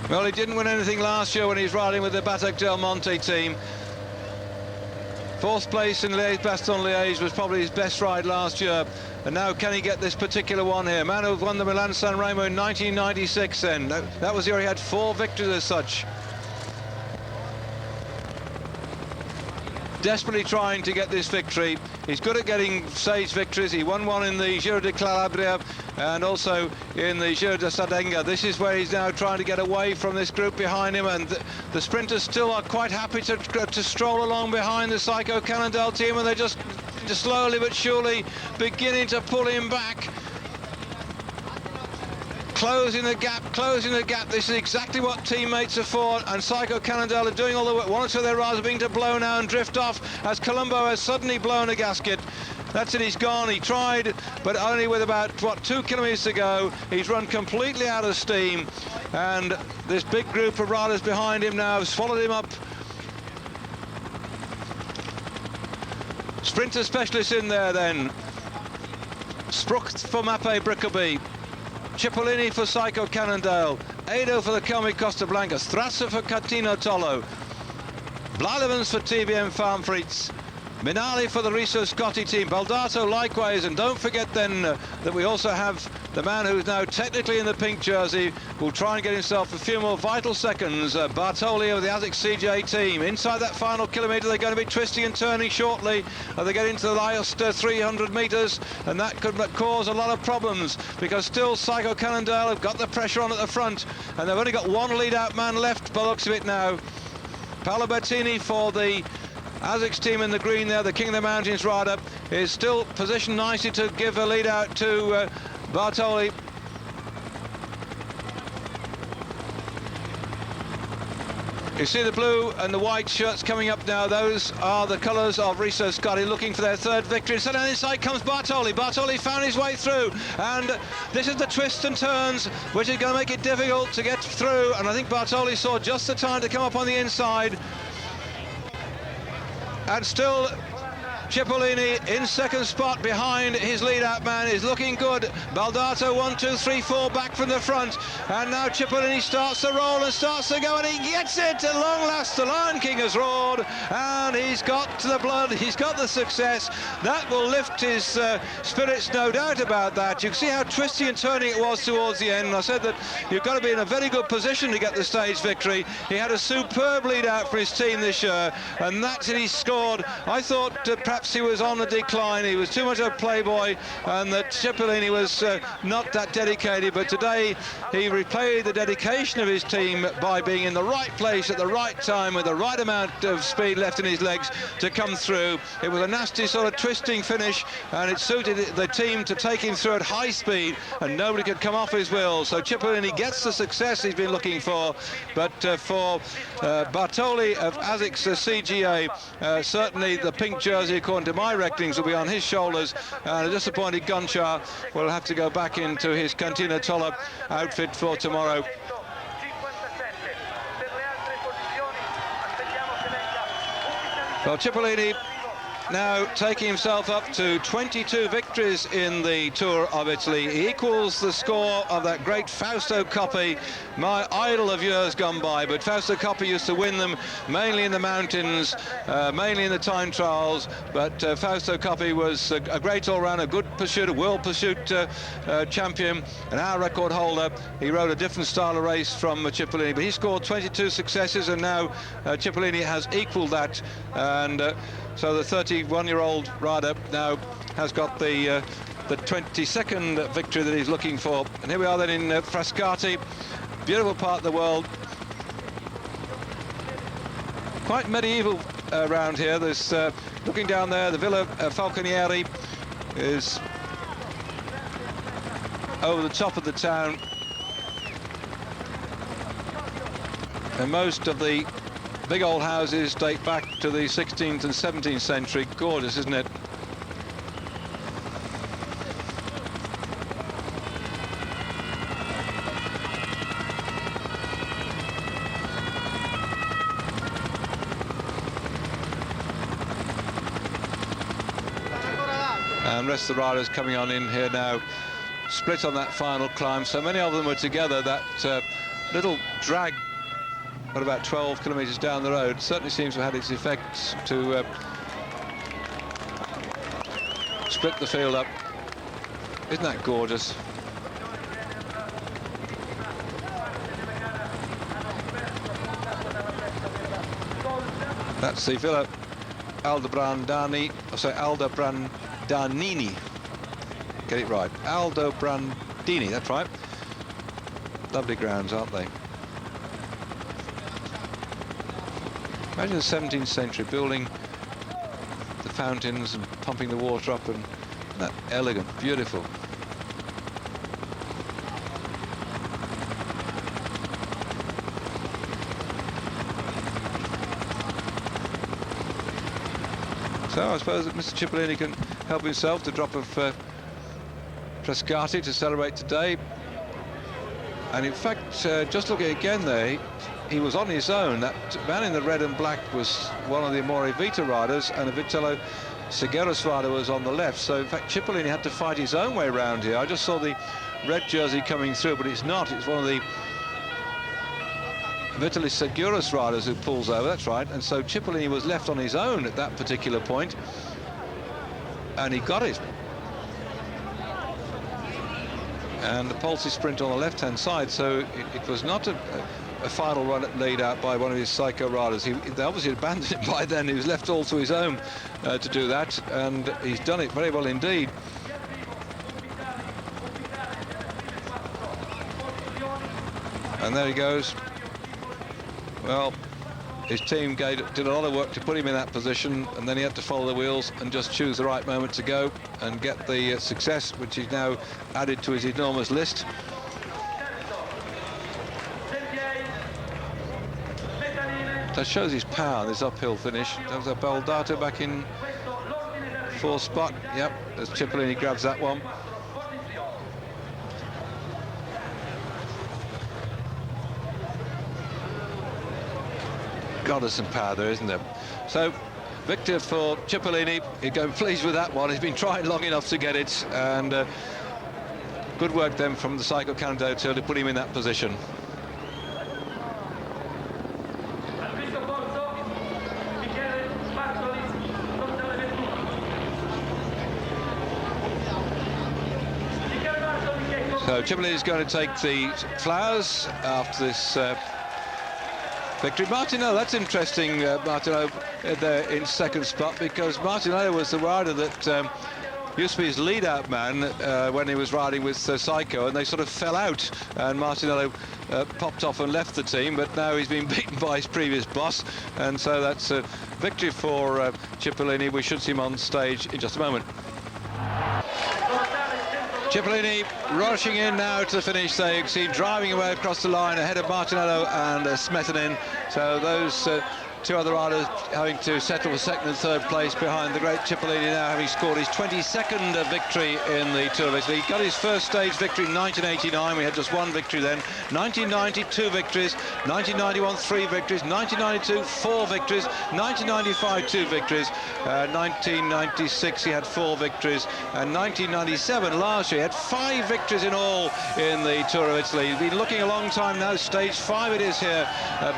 [SPEAKER 1] Well, he didn't win anything last year when he was riding with the Batak Del Monte team. 4th place in Liège-Bastogne-Liège was probably his best ride last year. And now can he get this particular one here? Man who won the Milan-San Remo in 1996 then. That was the year he had 4 victories as such. Desperately trying to get this victory. He's good at getting stage victories. He won one in the Giro de Calabria and also in the Giro de Sardenga. This is where he's now trying to get away from this group behind him, and the sprinters still are quite happy to stroll along behind the Psycho Cannondale team, and they're just slowly but surely beginning to pull him back. closing the gap, closing the gap. This is exactly what teammates are for, and Psycho Cannondale are doing all the work. One or two of their riders are beginning to blow now and drift off as Colombo has suddenly blown a gasket. That's it, he's gone. He tried, but only with about, 2 kilometres to go. He's run completely out of steam, and this big group of riders behind him now have swallowed him up. Sprinter specialists in there then. Sprucht for Mappe Brickleby, Cipollini for Psycho Cannondale, Edo for the Kelmy Costa Blanca, Strasser for Catino Tollo, Blijlevens for TBM Farm Frites, Minali for the Riso Scotti team, Baldato likewise, and don't forget then that we also have the man who's now technically in the pink jersey, will try and get himself a few more vital seconds, Bartoli of the ASICS CJ team. Inside that final kilometre they're going to be twisting and turning shortly as they get into the last 300 metres, and that could cause a lot of problems because still Psycho Cannondale have got the pressure on at the front, and they've only got one lead out man left by the looks of it now. Paolo Bettini for the ASICS team in the green there, the King of the Mountains rider, is still positioned nicely to give a lead out to Bartoli. You see the blue and the white shirts coming up now. Those are the colours of Riso Scotti, looking for their third victory. So down inside comes Bartoli. Bartoli found his way through, and this is the twists and turns which is going to make it difficult to get through, and I think Bartoli saw just the time to come up on the inside. And still Cipollini in second spot behind his lead-out man is looking good. Baldato 1, 2, 3, 4 back from the front, and now Cipollini starts to roll and starts to go, and he gets it at long last. The Lion King has roared, and he's got the blood, he's got the success. That will lift his spirits, no doubt about that. You can see how twisty and turning it was towards the end. I said that you've got to be in a very good position to get the stage victory. He had a superb lead-out for his team this year, and that's it, he scored. I thought perhaps he was on a decline, he was too much of a playboy, and that Cipollini was not that dedicated, but today he replayed the dedication of his team by being in the right place at the right time with the right amount of speed left in his legs to come through. It was a nasty sort of twisting finish, and it suited the team to take him through at high speed, and nobody could come off his will. So Cipollini gets the success he's been looking for, but for Bartoli of ASICS CGA, certainly the pink jersey, according to my reckonings, will be on his shoulders, and a disappointed Gonchar will have to go back into his Catino Tollo outfit for tomorrow. Well, Cipollini now taking himself up to 22 victories in the Tour of Italy. He equals the score of that great Fausto Coppi, my idol of years gone by. But Fausto Coppi used to win them mainly in the mountains, mainly in the time trials. But Fausto Coppi was a great all-round, a good pursuit, a world pursuit champion, an hour record holder. He rode a different style of race from Cipollini, but he scored 22 successes, and now Cipollini has equalled that. And so the 31-year-old rider now has got the 22nd victory that he's looking for. And here we are then in Frascati, beautiful part of the world. Quite medieval around here. There's, looking down there, the Villa Falconieri is over the top of the town. And most of the big old houses date back to the 16th and 17th century. Gorgeous, isn't it? And the rest of the riders coming on in here now, split on that final climb. So many of them were together. That little drag, what, about 12 kilometres down the road, certainly seems to have had its effects to split the field up. Isn't that gorgeous? That's the Villa Aldobrandanini. Get it right. Aldobrandini, that's right. Lovely grounds, aren't they? Imagine the 17th century building the fountains and pumping the water up, and that elegant, beautiful. So I suppose that Mr. Cipollini can help himself to drop of Frescati to celebrate today. And in fact, just looking again there, he was on his own. That man in the red and black was one of the Amore Vita riders, and a Vitello Seguros rider was on the left. So in fact, Cipollini had to fight his own way around here. I just saw the red jersey coming through, but it's not. It's one of the Vitello Seguros riders who pulls over. That's right. And so Cipollini was left on his own at that particular point, and he got it. And the Polsi sprint on the left-hand side, so it was not a final run at lead out by one of his Psycho riders. They obviously abandoned it by then. He was left all to his own to do that, and he's done it very well indeed. And there he goes. Well, his team did a lot of work to put him in that position, and then he had to follow the wheels and just choose the right moment to go and get the success, which he's now added to his enormous list. That shows his power, this uphill finish. That was a Baldato back in fourth spot. Yep, as Cipollini grabs that one. God, there's some power there, isn't there? So, victor for Cipollini. He's going pleased with that one. He's been trying long enough to get it, and good work then from the Psycho Candidato to put him in that position. So Cipollini is going to take the flowers after this victory. Martinello, that's interesting, Martinello there in second spot, because Martinello was the rider that used to be his lead-out man when he was riding with Psycho, and they sort of fell out, and Martinello popped off and left the team, but now he's been beaten by his previous boss, and so that's a victory for Cipollini. We should see him on stage in just a moment. Cipollini rushing in now to the finish. There you can see driving away across the line ahead of Martinello and Smethanin. So those two other riders having to settle for second and third place behind the great Cipollini, now having scored his 22nd victory in the Tour of Italy. He got his first stage victory in 1989. We had just one victory then. 1990, 2 victories. 1991, 3 victories. 1992, 4 victories. 1995, 2 victories. 1996, he had 4 victories. And 1997, last year, he had 5 victories in all in the Tour of Italy. He's been looking a long time now. Stage 5 it is here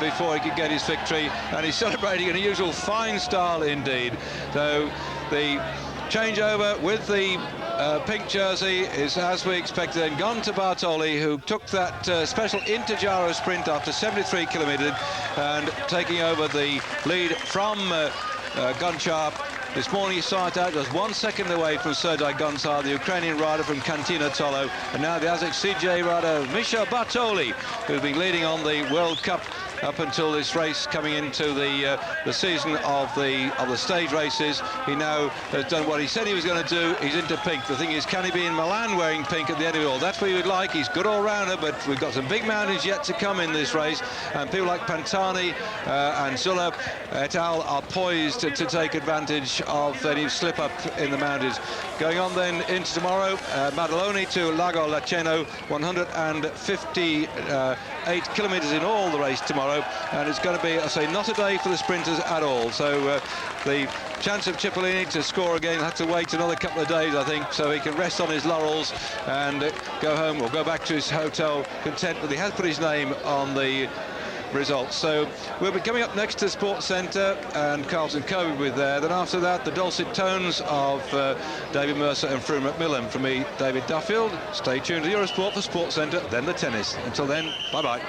[SPEAKER 1] before he could get his victory. And he's celebrating in a usual fine style indeed. So the changeover with the pink jersey is, as we expected, and gone to Bartoli, who took that special Inter-Giro sprint after 73 kilometres and taking over the lead from Gonchar. This morning he started out just 1 second away from Sergei Gonçar, the Ukrainian rider from Cantina Tolo, and now the Azek CJ rider Misha Bartoli, who's been leading on the World Cup up until this race coming into the season of the stage races. He now has done what he said he was going to do. He's into pink. The thing is, can he be in Milan wearing pink at the end of it all? That's what he would like. He's good all-rounder, but we've got some big mountains yet to come in this race, and people like Pantani and Zulla et al. Are poised to take advantage of any slip up in the mountains. Going on then into tomorrow, Maddaloni to Lago Laceno, 158 kilometres in all the race tomorrow, and it's going to be, I say, not a day for the sprinters at all. So the chance of Cipollini to score again will have to wait another couple of days, I think, so he can rest on his laurels and go home or go back to his hotel content that he has put his name on the results. So we'll be coming up next to the Sports Centre, and Carlton Kirby will be there. Then after that, the dulcet tones of David Mercer and Fru Macmillan. From me, David Duffield. Stay tuned to Eurosport for Sports Centre, then the tennis. Until then, bye-bye.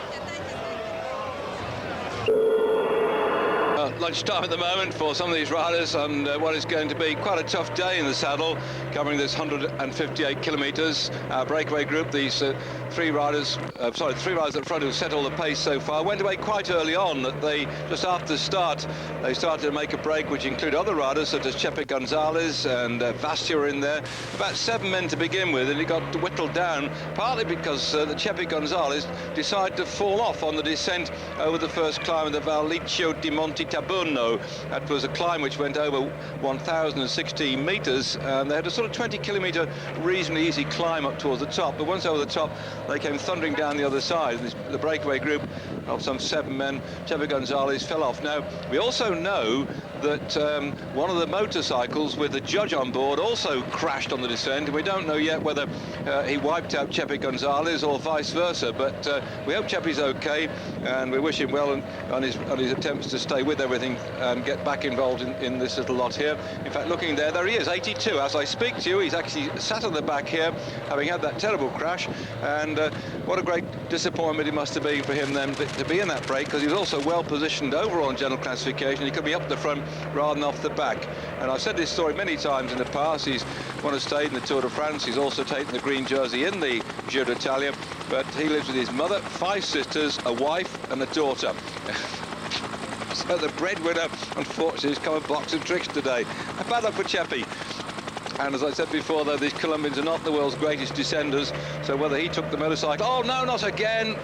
[SPEAKER 1] Lunchtime at the moment for some of these riders on what is going to be quite a tough day in the saddle, covering this 158 kilometres. Our breakaway group, these three riders at the front who set all the pace so far, went away quite early on. That they, just after the start, they started to make a break, which include other riders such as Chepe Gonzalez and Vastia were in there. About 7 men to begin with, and it got whittled down, partly because the Chepe Gonzalez decided to fall off on the descent over the first climb of the Val Liccio di Monte Tabella. Bunno. That was a climb which went over 1,016 metres. They had a sort of 20-kilometre reasonably easy climb up towards the top, but once over the top they came thundering down the other side. The breakaway group of some 7 men, Chepe Gonzalez, fell off. Now, we also know that one of the motorcycles with the judge on board also crashed on the descent. We don't know yet whether he wiped out Chepe Gonzalez or vice versa, but we hope Chepe's okay, and we wish him well on his attempts to stay with everything and get back involved in this little lot here. In fact, looking there he is, 82. As I speak to you, he's actually sat on the back here, having had that terrible crash, and what a great disappointment it must have been for him then to be in that break, because he was also well positioned overall in general classification. He could be up the front rather than off the back. And I've said this story many times in the past. He's won a stage in the Tour de France. He's also taken the green jersey in the Giro d'Italia, but he lives with his mother, 5 sisters, a wife and a daughter. So the breadwinner, unfortunately, has come a box of tricks today. Bad luck for Chepe. And as I said before, though, these Colombians are not the world's greatest descenders, so whether he took the motorcycle... Oh, no, not again!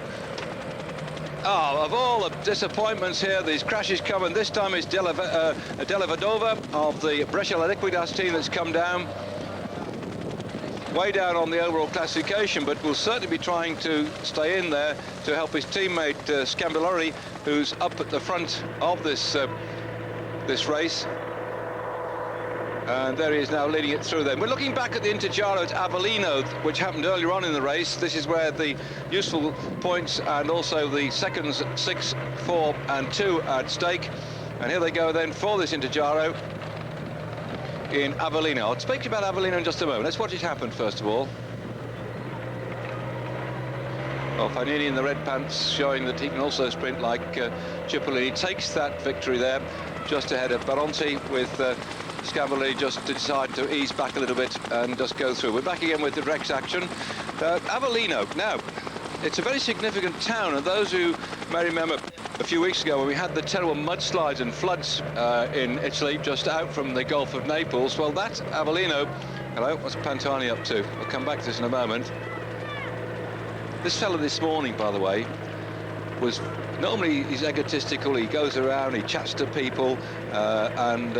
[SPEAKER 1] Oh, of all the disappointments here, these crashes come, and this time it's Della Vedova of the Brescia La Liquidas team that's come down. Way down on the overall classification, but will certainly be trying to stay in there to help his teammate Scambilleri, who's up at the front of this race. And there he is now leading it through them. We're looking back at the Intergiro at Avellino, which happened earlier on in the race. This is where the useful points and also the seconds 6, 4 and 2 are at stake. And here they go then for this Intergiro in Avellino. I'll speak to you about Avellino in just a moment. Let's watch it happen first of all. Well, Fanini in the red pants showing that he can also sprint like Cipollini. Takes that victory there just ahead of Baronti, with Scambilleri just to decide to ease back a little bit and just go through. We're back again with the Rex action. Avellino, now, it's a very significant town, and those who may remember a few weeks ago when we had the terrible mudslides and floods in Italy, just out from the Gulf of Naples, well, that Avellino... Hello, what's Pantani up to? We'll come back to this in a moment. This fella this morning, by the way, was... Normally he's egotistical, he goes around, he chats to people, and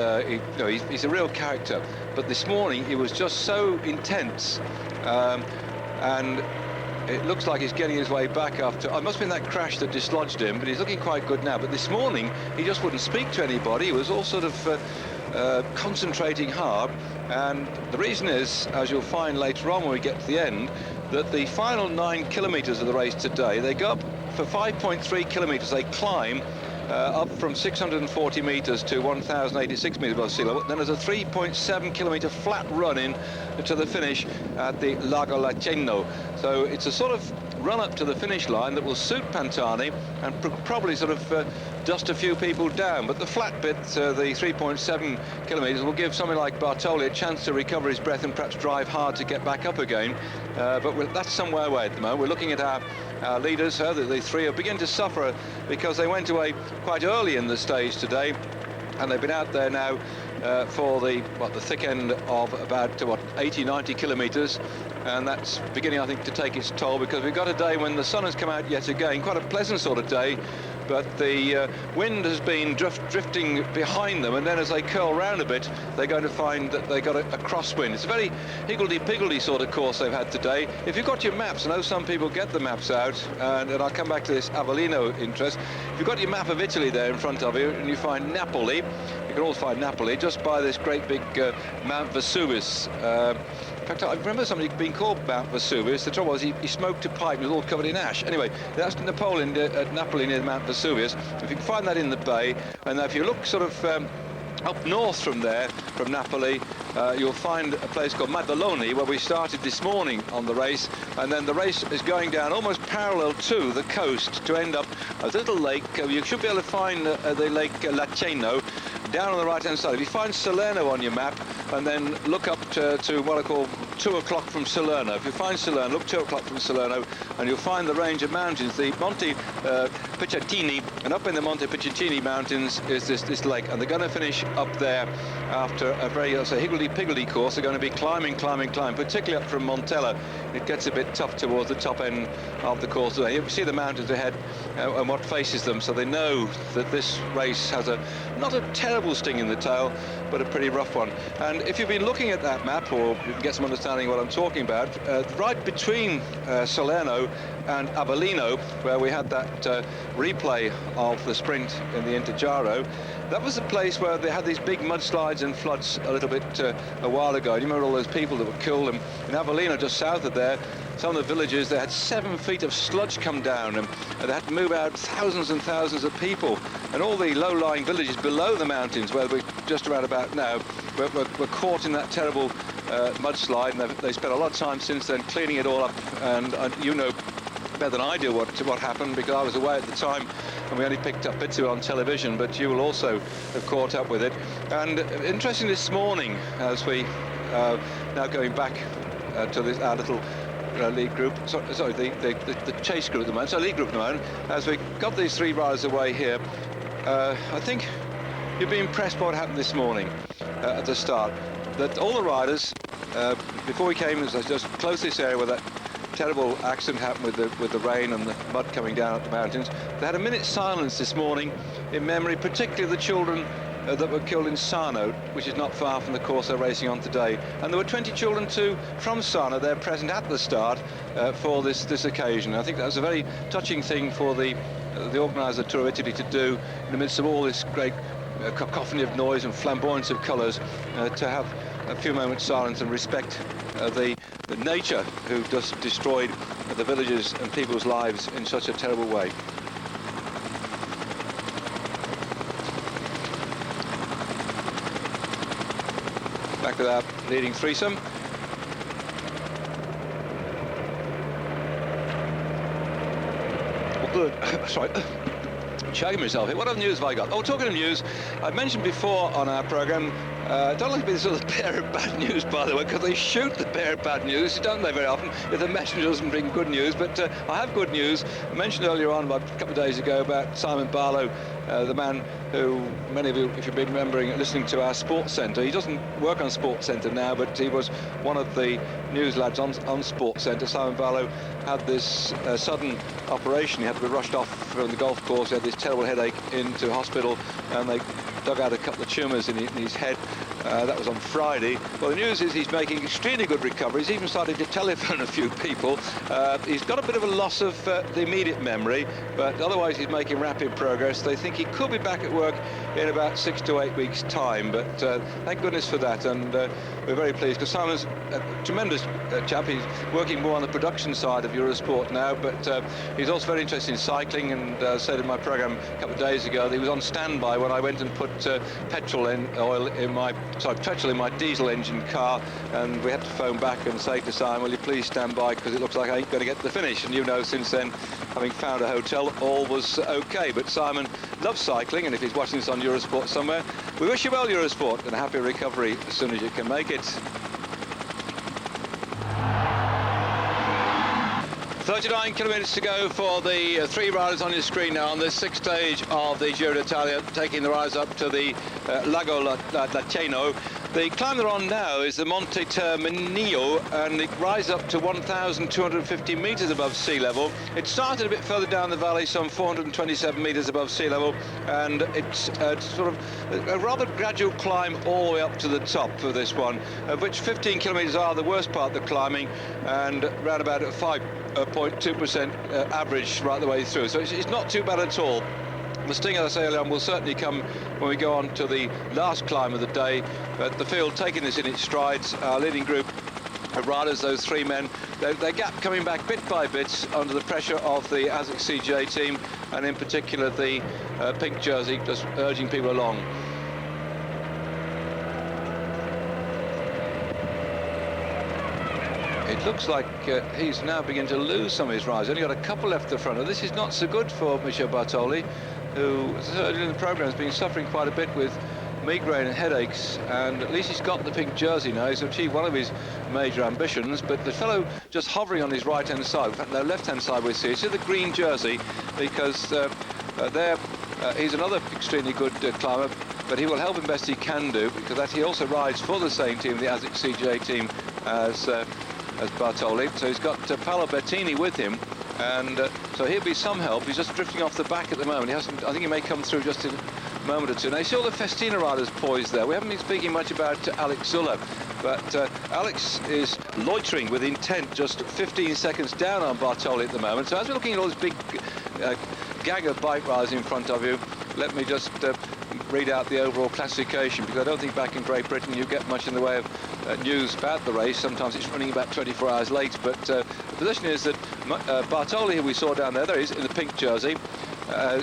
[SPEAKER 1] he's a real character. But this morning he was just so intense, and it looks like he's getting his way back after... It must have been that crash that dislodged him, but he's looking quite good now. But this morning he just wouldn't speak to anybody. He was all sort of concentrating hard, and the reason is, as you'll find later on when we get to the end, that the final 9 kilometres of the race today, they go up for 5.3 kilometres. They climb up from 640 metres to 1,086 metres above sea level. Then there's a 3.7 kilometre flat run in to the finish at the Lago Laceno. So it's a sort of run up to the finish line that will suit Pantani and probably sort of dust a few people down. But the flat bit, the 3.7 kilometres, will give something like Bartoli a chance to recover his breath and perhaps drive hard to get back up again. But that's somewhere away at the moment. We're looking at our leaders, the three, are beginning to suffer because they went away quite early in the stage today, and they've been out there now for the thick end of about 80-90 kilometres, and that's beginning, I think, to take its toll, because we've got a day when the sun has come out yet again, quite a pleasant sort of day, but the wind has been drifting behind them, and then as they curl round a bit, they're going to find that they got a crosswind. It's a very higgledy-piggledy sort of course they've had today. If you've got your maps, I know some people get the maps out, and I'll come back to this Avellino interest. If you've got your map of Italy there in front of you, and you find Napoli, you can also find Napoli just by this great big Mount Vesuvius. In fact, I remember somebody being called Mount Vesuvius. The trouble was he smoked a pipe, it was all covered in ash. Anyway, that's Napoleon at Napoli near Mount Vesuvius. If you can find that in the bay, and if you look sort of up north from there, from Napoli, you'll find a place called Maddaloni, where we started this morning on the race, and then the race is going down almost parallel to the coast to end up a little lake. You should be able to find the lake Laceno down on the right-hand side. If you find Salerno on your map, and then look up to what I call 2 o'clock from Salerno. If you find Salerno, look 2 o'clock from Salerno, and you'll find the range of mountains, the Monte Piccentini, and up in the Monte Piccentini mountains is this lake, and they're going to finish up there after a very higgledy-piggledy course. They're going to be climbing, particularly up from Montella. It gets a bit tough towards the top end of the course there. You see the mountains ahead and what faces them, so they know that this race has not a terrible sting in the tail, but a pretty rough one. And if you've been looking at that map, or you can get some understanding of what I'm talking about, right between Salerno and Avellino, where we had that replay of the sprint in the Intergiro, that was the place where they had these big mudslides and floods a little bit a while ago. Do you remember all those people that were killed? And in Avellino, just south of there, some of the villages, they had 7 feet of sludge come down, and they had to move out thousands and thousands of people. And all the low-lying villages below the mountains, where we're just around about now, were caught in that terrible mudslide, and they spent a lot of time since then cleaning it all up. And you know better than I do what happened, because I was away at the time and we only picked up bits of it on television, but you will also have caught up with it. And interesting, this morning, as we now going back to our little lead group, sorry, the chase group at the moment, so lead group at the moment, as we got these 3 riders away here, I think you'll be impressed by what happened this morning at the start. That all the riders, before we came, as I just close this area where that terrible accident happened with the rain and the mud coming down up the mountains, they had a minute's silence this morning in memory, particularly of the children that were killed in Sarno, which is not far from the course they're racing on today. And there were 20 children too from Sarno there present at the start for this occasion. I think that was a very touching thing for the organiser of the Tour of Italy to do in the midst of all this great cacophony of noise and flamboyance of colours, to have a few moments silence and respect the nature who just destroyed the villages and people's lives in such a terrible way. Back with our leading threesome. Oh, good. Sorry. Shagging myself here. What other news have I got? Oh, talking of news, I mentioned before on our programme, don't like to be the sort of bearer of bad news, by the way, because they shoot the bearer of bad news, don't they, very often, if the messenger doesn't bring good news. But I have good news. I mentioned earlier on, about a couple of days ago, about Simon Barlow, the man who, many of you, if you've been remembering, listening to our Sports Centre. He doesn't work on Sports Centre now, but he was one of the news lads on Sports Centre. Simon Barlow had this sudden operation. He had to be rushed off from the golf course. He had this terrible headache into hospital, and they dug out a couple of tumours in his head. That was on Friday. Well, the news is he's making extremely good recovery. He's even started to telephone a few people. He's got a bit of a loss of the immediate memory, but otherwise he's making rapid progress. They think he could be back at work in about 6 to 8 weeks' time, but thank goodness for that, and we're very pleased, because Simon's a tremendous chap. He's working more on the production side of Eurosport now, but he's also very interested in cycling, and said in my programme a couple of days ago that he was on standby when I went and put petrol in my diesel engine car, and we had to phone back and say to Simon, will you please stand by, because it looks like I ain't going to get to the finish. And you know, since then, having found a hotel, all was okay. But Simon loves cycling, and if he's watching this on Eurosport somewhere, we wish you well, Eurosport, and a happy recovery as soon as you can make it. 39 kilometres to go for the 3 riders on your screen now on this 6th stage of the Giro d'Italia, taking the rise up to the Lago Laceno. The climb they're on now is the Monte Terminio, and it rises up to 1,250 metres above sea level. It started a bit further down the valley, some 427 metres above sea level, and it's sort of a rather gradual climb all the way up to the top for this one, of which 15 kilometres are the worst part of the climbing, and round about at 5.2% average right the way through. So it's not too bad at all. The sting, as I say earlier on, will certainly come when we go on to the last climb of the day. But the field taking this in its strides. Our leading group of riders, those 3 men, their gap coming back bit by bit under the pressure of the ASICS CJ team, and in particular the pink jersey, just urging people along. It looks like he's now beginning to lose some of his riders. Only got a couple left at the front. This is not so good for Michel Bartoli, who earlier in the programme has been suffering quite a bit with migraine and headaches, and at least he's got the pink jersey now. He's achieved one of his major ambitions, but the fellow just hovering on his right-hand side, in fact, the left-hand side we see the green jersey, because he's another extremely good climber, but he will help him best he can do, because he also rides for the same team, the ASICS CJ team, as Bartoli. So he's got Paolo Bettini with him, and so he'll be some help. He's just drifting off the back at the moment. He hasn't. I think he may come through just in a moment or two. Now you see all the Festina riders poised there. We haven't been speaking much about Alex Zuller, but Alex is loitering with intent, just 15 seconds down on Bartoli at the moment. So as we're looking at all this big gang of bike riders in front of you, let me just read out the overall classification, because I don't think back in Great Britain you get much in the way of news about the race. Sometimes it's running about 24 hours late, but the position is that Bartoli, who we saw down there, in the pink jersey,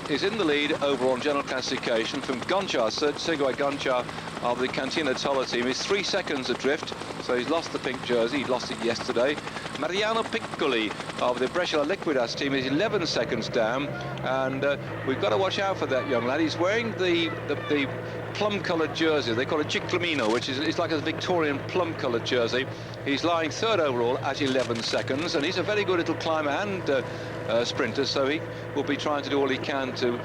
[SPEAKER 1] is in the lead overall general classification from Gonchar, Sergei Gonchar of the Cantina Tolla team. He's 3 seconds adrift, so he's lost the pink jersey. He lost it yesterday. Mariano Piccoli of the Brescia Liquidas team is 11 seconds down, and we've got to watch out for that young lad. He's wearing the plum-coloured jersey. They call it Ciclamino, which is it's like a Victorian plum-coloured jersey. He's lying third overall at 11 seconds, and he's a very good little climber and sprinter, so he will be trying to do all he can to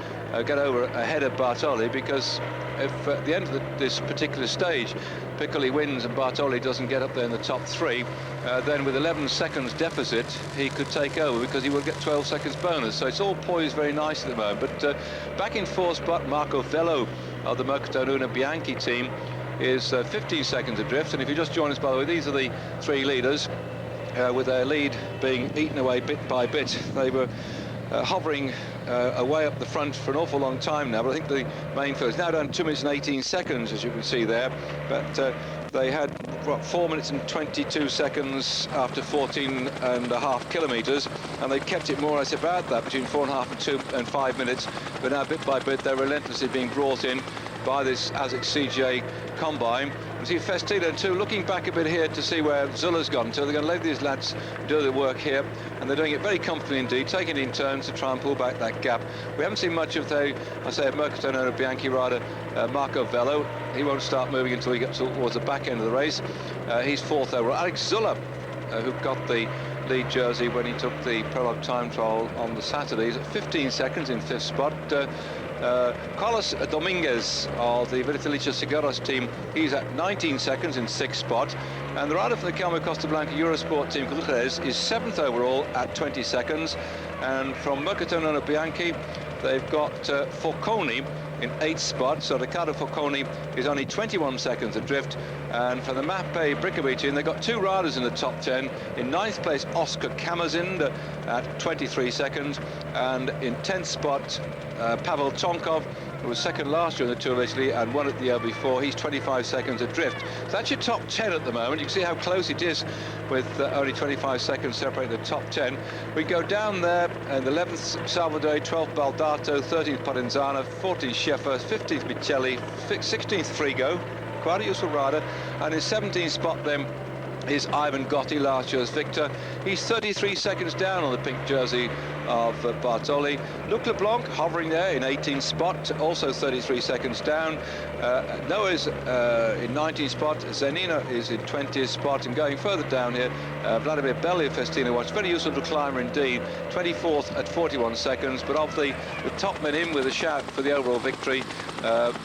[SPEAKER 1] get over ahead of Bartoli, because if at the end of this particular stage Piccoli wins and Bartoli doesn't get up there in the top three, then with 11 seconds deficit he could take over, because he will get 12 seconds bonus. So it's all poised very nicely at the moment. But back in fourth spot, Marco Vello of the Mercatonuna Bianchi team is 15 seconds adrift. And if you just join us, by the way, these are the three leaders, with their lead being eaten away bit by bit. They were hovering away up the front for an awful long time now, but I think the main field is now down 2 minutes and 18 seconds, as you can see there. But they had 4 minutes and 22 seconds after 14.5 kilometres, and they kept it more or less about that, between 4.5 and 5 minutes. But now bit by bit they're relentlessly being brought in by this ASICS CJ combine. You see Festina too looking back a bit here to see where Zuller's gone to. They're going to let these lads do the work here, and they're doing it very comfortably indeed, taking it in turns to try and pull back that gap. We haven't seen much of a Mercatonuna Bianchi rider, Marco Vello. He won't start moving until he gets towards the back end of the race. He's fourth overall. Alex Zuller, who got the lead jersey when he took the prologue time trial on the Saturday, he's at 15 seconds in fifth spot. Carlos Dominguez of the Villa Felicia Seguros team, he's at 19 seconds in sixth spot, and the rider from the Calma Costa Blanca Eurosport team, Gutierrez, is seventh overall at 20 seconds, and from Mercatonuna Bianchi they've got Forconi in eighth spot, so Riccardo Forconi is only 21 seconds adrift. And for the Mappe Bricovi team, they've got two riders in the top 10. In ninth place, Oscar Kamazind at 23 seconds, and in 10th spot, Pavel Tonkov, who was second last year in the Tour of Italy and won it the year before. He's 25 seconds adrift. So that's your top 10 at the moment. You can see how close it is, with only 25 seconds separating the top 10. We go down there, and the 11th Salvador, 12th Baldato, 13th Potenzano, 14th Schäfer, 15th Michelli, 16th Frigo, quite a useful rider, and in 17th spot then is Ivan Gotti, last year's victor. He's 33 seconds down on the pink jersey of Bartoli. Luc Leblanc hovering there in 18th spot, also 33 seconds down. Noah's in 19th spot. Zenina is in 20th spot, and going further down here, Vladimir Belli of Festina Watch, very useful to climber indeed, 24th at 41 seconds. But of the top men in with a shout for the overall victory,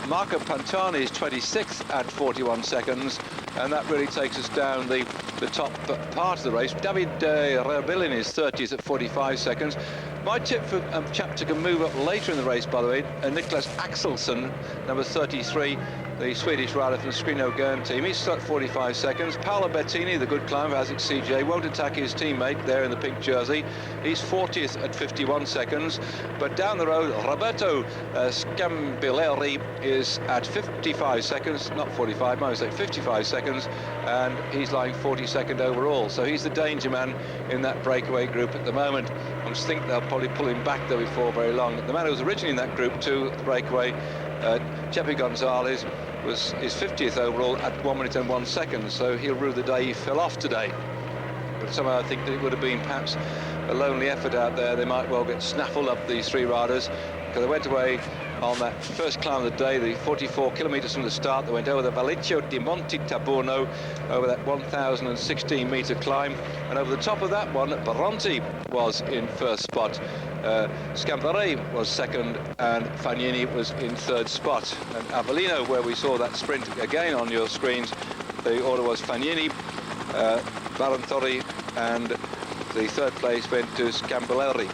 [SPEAKER 1] Marco Pantani is 26th at 41 seconds, and that really takes us down the top part of the race. David Rebillin is 30th at 45 seconds. My tip for a chap who can move up later in the race, by the way, Niklas Axelsson, number 33, the Swedish rider from the Skrino Gern team. He's at 45 seconds. Paolo Bettini, the good climber, ASICS CJ, won't attack his teammate there in the pink jersey. He's 40th at 51 seconds. But down the road, Roberto Scambilleri is at 55 seconds, not 45, my mistake, 55 seconds, and he's lying 42nd overall. So he's the danger man in that breakaway group at the moment. I just think they'll probably pull him back there before very long. The man who was originally in that group too, the breakaway, Chepi Gonzalez, is 50th overall at 1 minute and 1 second, so he'll rue the day he fell off today. But somehow I think that it would have been perhaps a lonely effort out there. They might well get snaffled up, these three riders, because they went away on that first climb of the day, the 44 kilometres from the start. They went over the Valleccio di Monte Taburno, over that 1,016 metre climb, and over the top of that one, Baronti was in first spot. Scampare was second, and Fagnini was in third spot. And Avellino, where we saw that sprint again on your screens, the order was Fagnini, Barontori, and the third place went to Scamballeri.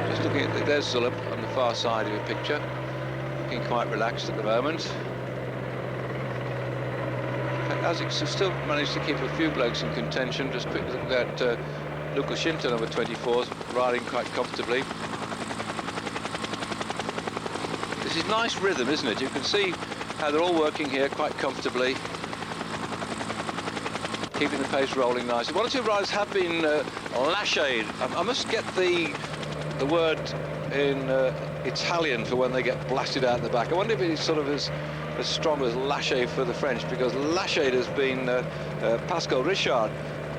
[SPEAKER 1] Just looking at there's Zulip on the far side of your picture, looking quite relaxed at the moment. Asics have still managed to keep a few blokes in contention. Just quickly look at Luca Scinta, number 24, riding quite comfortably. This is nice rhythm, isn't it? You can see how they're all working here quite comfortably, keeping the pace rolling nicely. One or two riders have been lash'd. I must get the word in Italian for when they get blasted out the back. I wonder if it's sort of as strong as lash'd for the French, because lash'd has been Pascal Richard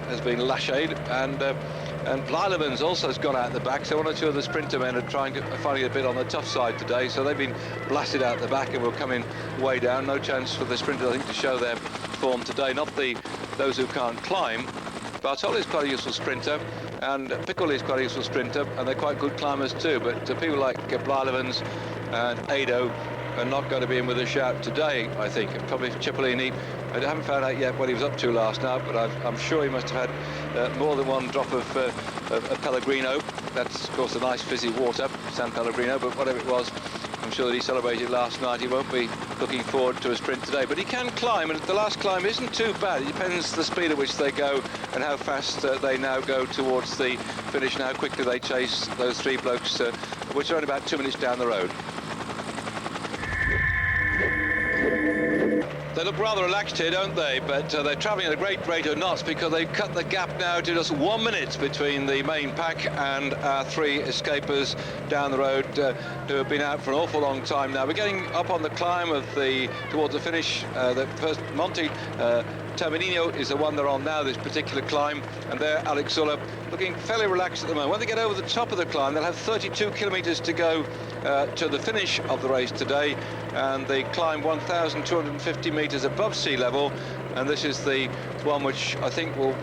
[SPEAKER 1] has been lash'd, and Blyleven's also has gone out the back, so one or two of the sprinter men are finding it a bit on the tough side today, so they've been blasted out the back and will come in way down. No chance for the sprinters, I think, to show their form today. Not those who can't climb. Bartoli is quite a useful sprinter, and Piccoli is quite a useful sprinter, and they're quite good climbers too, but people like Blyleven's and Ado are not going to be in with a shout today, I think. And probably Cipollini, I haven't found out yet what he was up to last night, but I'm sure he must have had more than one drop of Pellegrino. That's, of course, a nice fizzy water, San Pellegrino, but whatever it was, I'm sure that he celebrated last night. He won't be looking forward to a sprint today, but he can climb, and the last climb isn't too bad. It depends the speed at which they go and how fast they now go towards the finish and how quickly they chase those three blokes, which are only about 2 minutes down the road. They look rather relaxed here, don't they? But they're travelling at a great rate of knots, because they've cut the gap now to just 1 minute between the main pack and our three escapers down the road who have been out for an awful long time now. We're getting up on the climb of towards the finish. The first Monte Terminino is the one they're on now, this particular climb, and there Alex Zuller looking fairly relaxed at the moment. When they get over the top of the climb, they'll have 32 kilometres to go to the finish of the race today, and they climb 1,250 metres above sea level, and this is the one which I think will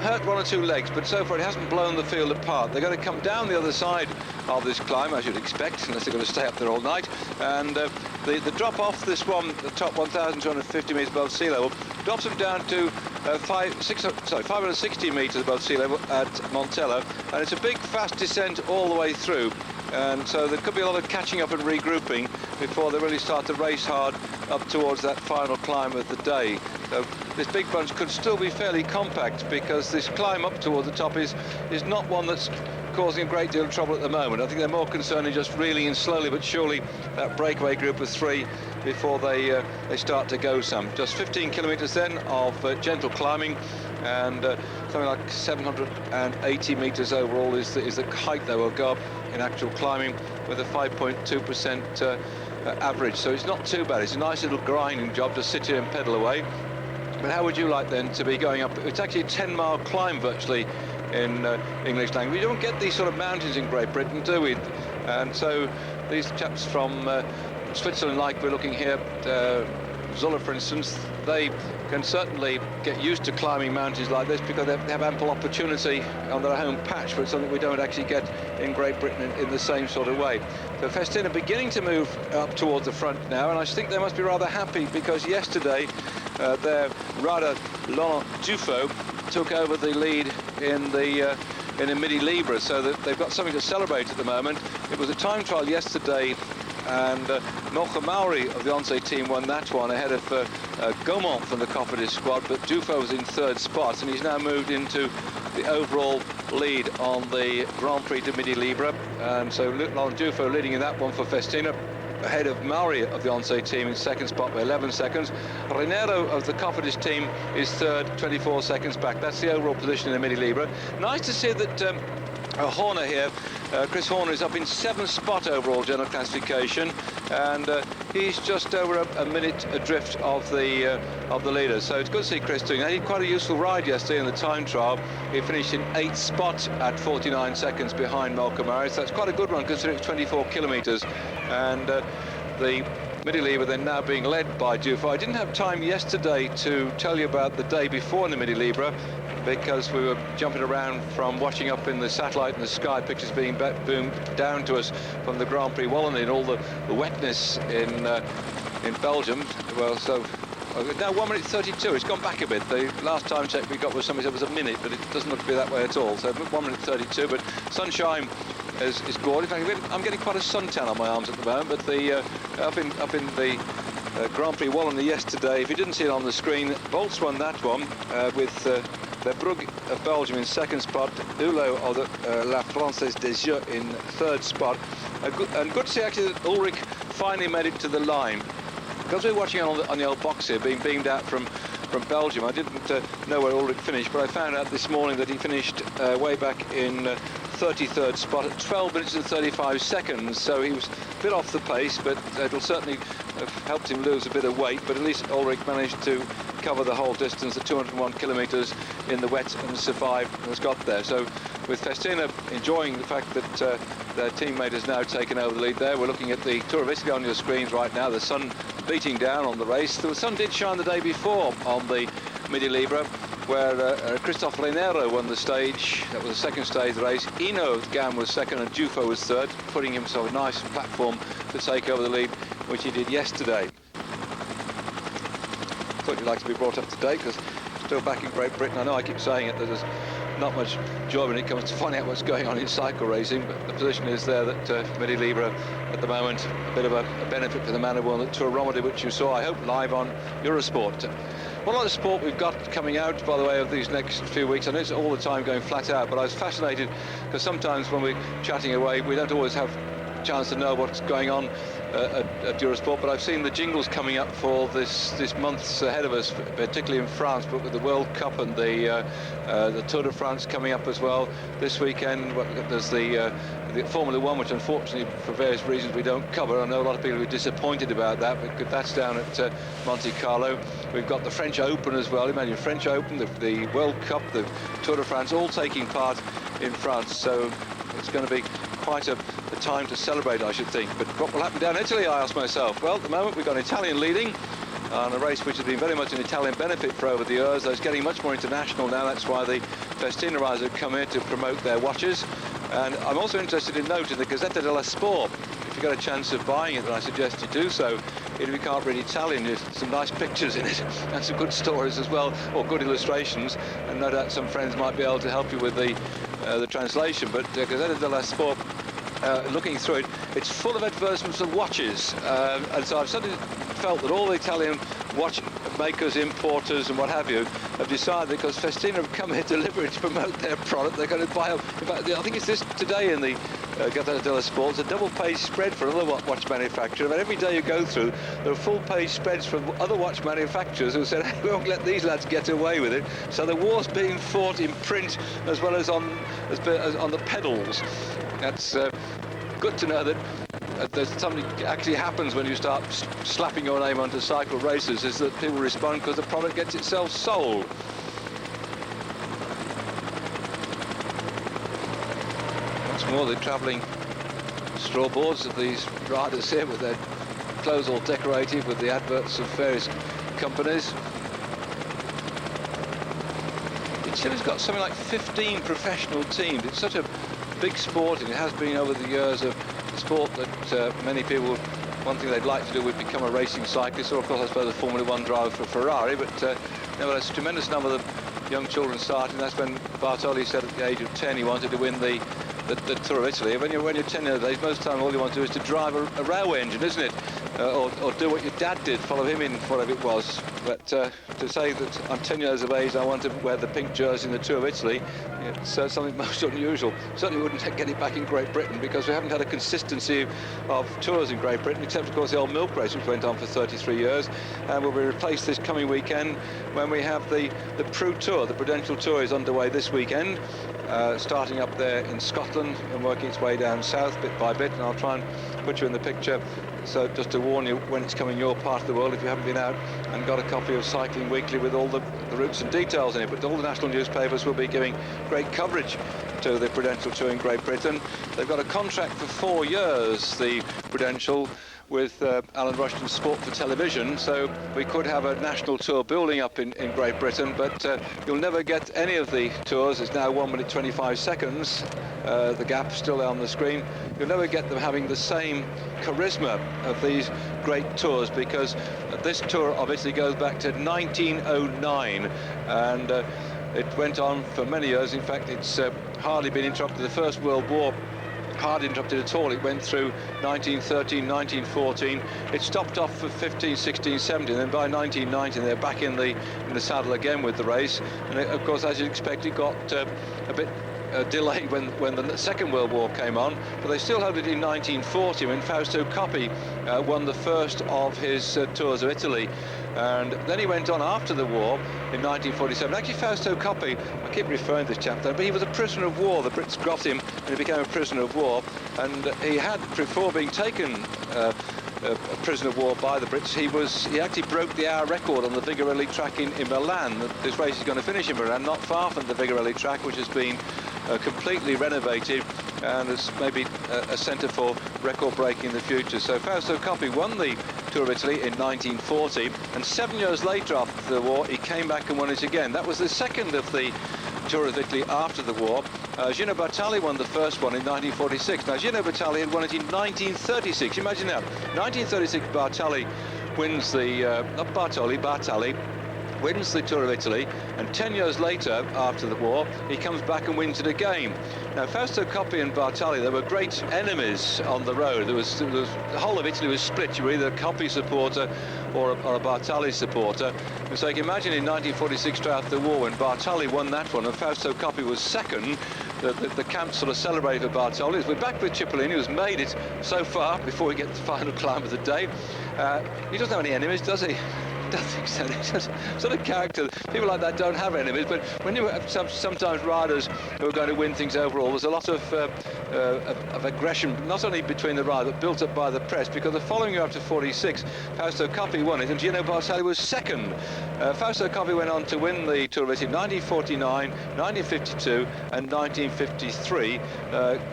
[SPEAKER 1] hurt one or two legs, but so far it hasn't blown the field apart. They're going to come down the other side of this climb, as you'd expect, unless they're going to stay up there all night, and the drop off this one, the top 1,250 metres above sea level, drops them down to 560 metres above sea level at Montella, and it's a big fast descent all the way through, and so there could be a lot of catching up and regrouping before they really start to race hard up towards that final climb of the day. So this big bunch could still be fairly compact, because this climb up towards the top is not one that's causing a great deal of trouble at the moment. I think they're more concerned in just reeling in slowly but surely that breakaway group of three before they start to go some. Just 15 kilometres then of gentle climbing, and something like 780 metres overall is the height they will go up in actual climbing, with a 5.2% average. So it's not too bad. It's a nice little grinding job to sit here and pedal away. But how would you like then to be going up? It's actually a 10-mile climb virtually in English language. We don't get these sort of mountains in Great Britain, do we? And so these chaps from Switzerland, like we're looking here, Zuller, for instance, they can certainly get used to climbing mountains like this, because they have ample opportunity on their home patch, but it's something we don't actually get in Great Britain in the same sort of way. So Festina beginning to move up towards the front now, and I think they must be rather happy, because yesterday their rider Laurent Duffield took over the lead in the Midi Libre, so that they've got something to celebrate at the moment. It was a time trial yesterday, and Norge Mauri of the Once team won that one ahead of Gaumont from the Cofidis squad, but Dufo was in third spot, and he's now moved into the overall lead on the Grand Prix de Midi Libre, and so Laurent Dufo leading in that one for Festina, ahead of Mauri of the Once team in second spot by 11 seconds. Reinero of the Cofidis team is third, 24 seconds back. That's the overall position in the Midi Libre. Nice to see that Horner here. Chris Horner is up in 7th spot overall general classification, and he's just over a minute adrift of the leader. So it's good to see Chris doing that. He had quite a useful ride yesterday in the time trial. He finished in 8th spot at 49 seconds behind Malcolm Harris. So that's quite a good run considering it's 24 kilometres. And the Midi Libre then now being led by Duffield. I didn't have time yesterday to tell you about the day before in the Midi Libre, because we were jumping around from watching up in the satellite and the sky pictures being boomed down to us from the Grand Prix Wallonie and all the wetness in Belgium. Well, so now 1 minute 32. It's gone back a bit. The last time check we got was somebody said it was a minute, but it doesn't look to be that way at all. So 1 minute 32. But sunshine is gorgeous. In fact, I'm getting quite a suntan on my arms at the moment. But the up in the Grand Prix Wallonie yesterday, if you didn't see it on the screen, Volts won that one with Verbrugge of Belgium in 2nd spot, Hulot of La Française des Jeux in 3rd spot. And good to see actually that Ulrich finally made it to the line. Because we're watching on the old box here, being beamed out from Belgium, I didn't know where Ulrich finished, but I found out this morning that he finished way back in 33rd spot at 12 minutes and 35 seconds. So he was a bit off the pace, but it'll certainly have helped him lose a bit of weight. But at least Ulrich managed to cover the whole distance, the 201 kilometres in the wet, and survived and has got there. So with Festina enjoying the fact that their teammate has now taken over the lead there, we're looking at the Tour of Italy on your screens right now. The sun beating down on the race. The sun did shine the day before on the Midi Libre, where Christophe Lenero won the stage. That was the 2nd stage of the race. Ino Gam was 2nd and Dufo was 3rd, putting himself a nice platform to take over the lead, which he did yesterday. Thought you'd like to be brought up to date, because still back in Great Britain. I know I keep saying it, that there's not much joy when it comes to finding out what's going on in cycle racing, but the position is there that Midi Libre at the moment, a bit of a benefit for the man who won the Tour Romandie, which you saw, I hope, live on Eurosport. One other sport we've got coming out, by the way, of these next few weeks, I know it's all the time going flat out, but I was fascinated because sometimes when we're chatting away, we don't always have a chance to know what's going on at Eurosport, but I've seen the jingles coming up for this months ahead of us, particularly in France, but with the World Cup and the Tour de France coming up as well this weekend. There's the Formula 1, which unfortunately for various reasons we don't cover. I know a lot of people are disappointed about that, but that's down at Monte Carlo. We've got the French Open as well. Imagine French Open, the World Cup, the Tour de France, all taking part in France. So it's going to be quite a time to celebrate, I should think. But what will happen down in Italy, I ask myself? Well, at the moment we've got an Italian leading on a race which has been very much an Italian benefit for over the years. It's getting much more international now. That's why the Festina riders have come here to promote their watches. And I'm also interested in noting the Gazzetta dello Sport. If you get a chance of buying it, then I suggest you do so. If you can't read Italian, there's some nice pictures in it and some good stories as well, or good illustrations. And no doubt some friends might be able to help you with the translation. But Gazzetta dello Sport, looking through it, it's full of advertisements of watches. And so I've suddenly felt that all the Italian watch makers, importers and what have you have decided, because Festina have come here deliberately to promote their product, they're going to buy up. In fact, I think it's this today in the Gazzetta dello Sport, it's a double-page spread for another watch manufacturer. But every day you go through, there are full-page spreads from other watch manufacturers who said, hey, we won't let these lads get away with it. So the war's being fought in print as well as on the pedals. That's good to know that there's something actually happens when you start slapping your name onto cycle races, is that people respond because the product gets itself sold. Once more, the travelling straw boards of these riders here with their clothes all decorated with the adverts of various companies. Chile's got something like 15 professional teams. It's such a big sport, and it has been over the years, of sport that many people, one thing they'd like to do would become a racing cyclist, or of course I suppose a Formula 1 driver for Ferrari, but nevertheless a tremendous number of young children starting. That's when Bartoli said at the age of 10 he wanted to win the Tour of Italy. When you're 10 nowadays, most of the time all you want to do is to drive a railway engine, isn't it? Or do what your dad did, follow him in whatever it was. But to say that I'm 10 years of age, I want to wear the pink jersey in the Tour of Italy, it's something most unusual. Certainly wouldn't get it back in Great Britain, because we haven't had a consistency of tours in Great Britain, except of course the old milk race, which went on for 33 years, and will be replaced this coming weekend when we have the Prudential Tour. The Prudential Tour is underway this weekend, starting up there in Scotland and working its way down south bit by bit, and I'll try and put you in the picture, so just to warn you when it's coming your part of the world if you haven't been out and got a copy of Cycling Weekly with all the routes and details in it. But all the national newspapers will be giving great coverage to the Prudential Tour in Great Britain. They've got a contract for 4 years, the Prudential, with Alan Rushton's Sport for Television, so we could have a national tour building up in Great Britain, but you'll never get any of the tours. It's now 1 minute 25 seconds, the gap still on the screen. You'll never get them having the same charisma of these great tours, because this tour of Italy goes back to 1909, and it went on for many years. In fact, it's hardly been interrupted. The First World War hardly interrupted at all. It went through 1913, 1914. It stopped off for 15, 16, 17. Then by 1919, they're back in the saddle again with the race. And it, of course, as you'd expect, it got a bit delayed when the Second World War came on. But they still held it in 1940 when Fausto Coppi won the first of his tours of Italy. And then he went on after the war in 1947. Actually, Fausto Coppi, I keep referring to this chap there, but he was a prisoner of war. The Brits got him and he became a prisoner of war. And he had, before being taken a prisoner of war by the Brits, he actually broke the hour record on the Vigorelli track in Milan. This race is going to finish in Milan, not far from the Vigorelli track, which has been completely renovated and is maybe a centre for record breaking in the future. So Fausto Coppi won the Tour of Italy in 1940, and 7 years later after the war he came back and won it again. That was the second of the Tour of Italy after the war. Gino Bartali won the first one in 1946. Now Gino Bartali had won it in 1936. Imagine that. 1936 Bartali wins the Bartali wins the Tour of Italy, and 10 years later, after the war, he comes back and wins it again. Now, Fausto Coppi and Bartali, they were great enemies on the road. There was the whole of Italy was split. You were either a Coppi supporter or a Bartali supporter. And so you can imagine in 1946, after the war, when Bartali won that one and Fausto Coppi was second, the camp sort of celebrated Bartali. We're back with Cipollini, who's made it so far before we get to the final climb of the day. He doesn't have any enemies, does he? I don't think so. He's sort of character. People like that don't have enemies, but when you have sometimes riders who are going to win things overall, there's a lot of aggression, not only between the riders, but built up by the press, because the following year after 46, Fausto Coppi won it, and Gino Bartali was second. Fausto Coppi went on to win the Tour of Italy in 1949, 1952 and 1953,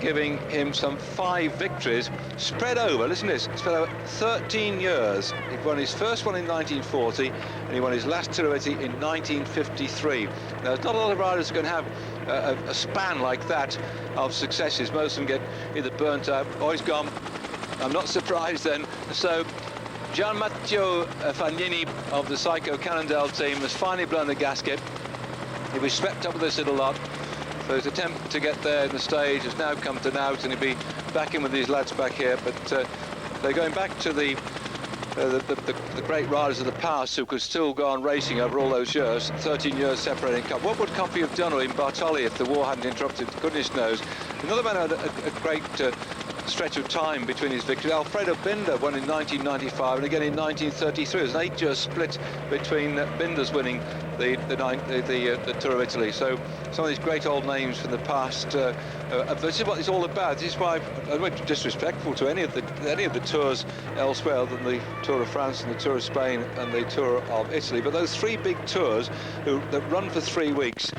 [SPEAKER 1] giving him some 5 victories spread over, listen to this, spread over 13 years. He won his first one in 1940, and he won his last Tour of Italy in 1953. Now, there's not a lot of riders who can have a span like that of successes. Most of them get either burnt out or he's gone. I'm not surprised then. So Gian Matteo Fagnini of the Psycho Cannondale team has finally blown the gasket. He was swept up with this little lot. So his attempt to get there in the stage has now come to naught, and he'll be back in with these lads back here. But they're going back to the great riders of the past who could still go on racing over all those years, 13 years separating Cup. What would Coppi have done, or in Bartali, if the war hadn't interrupted? Goodness knows. Another man had a great stretch of time between his victories. Alfredo Binda won in 1995 and again in 1933. It was an 8-year split between Binda's winning the Tour of Italy. So some of these great old names from the past. This is what it's all about. This is why I'm not disrespectful to any of the tours elsewhere other than the Tour of France and the Tour of Spain and the Tour of Italy. But those 3 big tours that run for 3 weeks,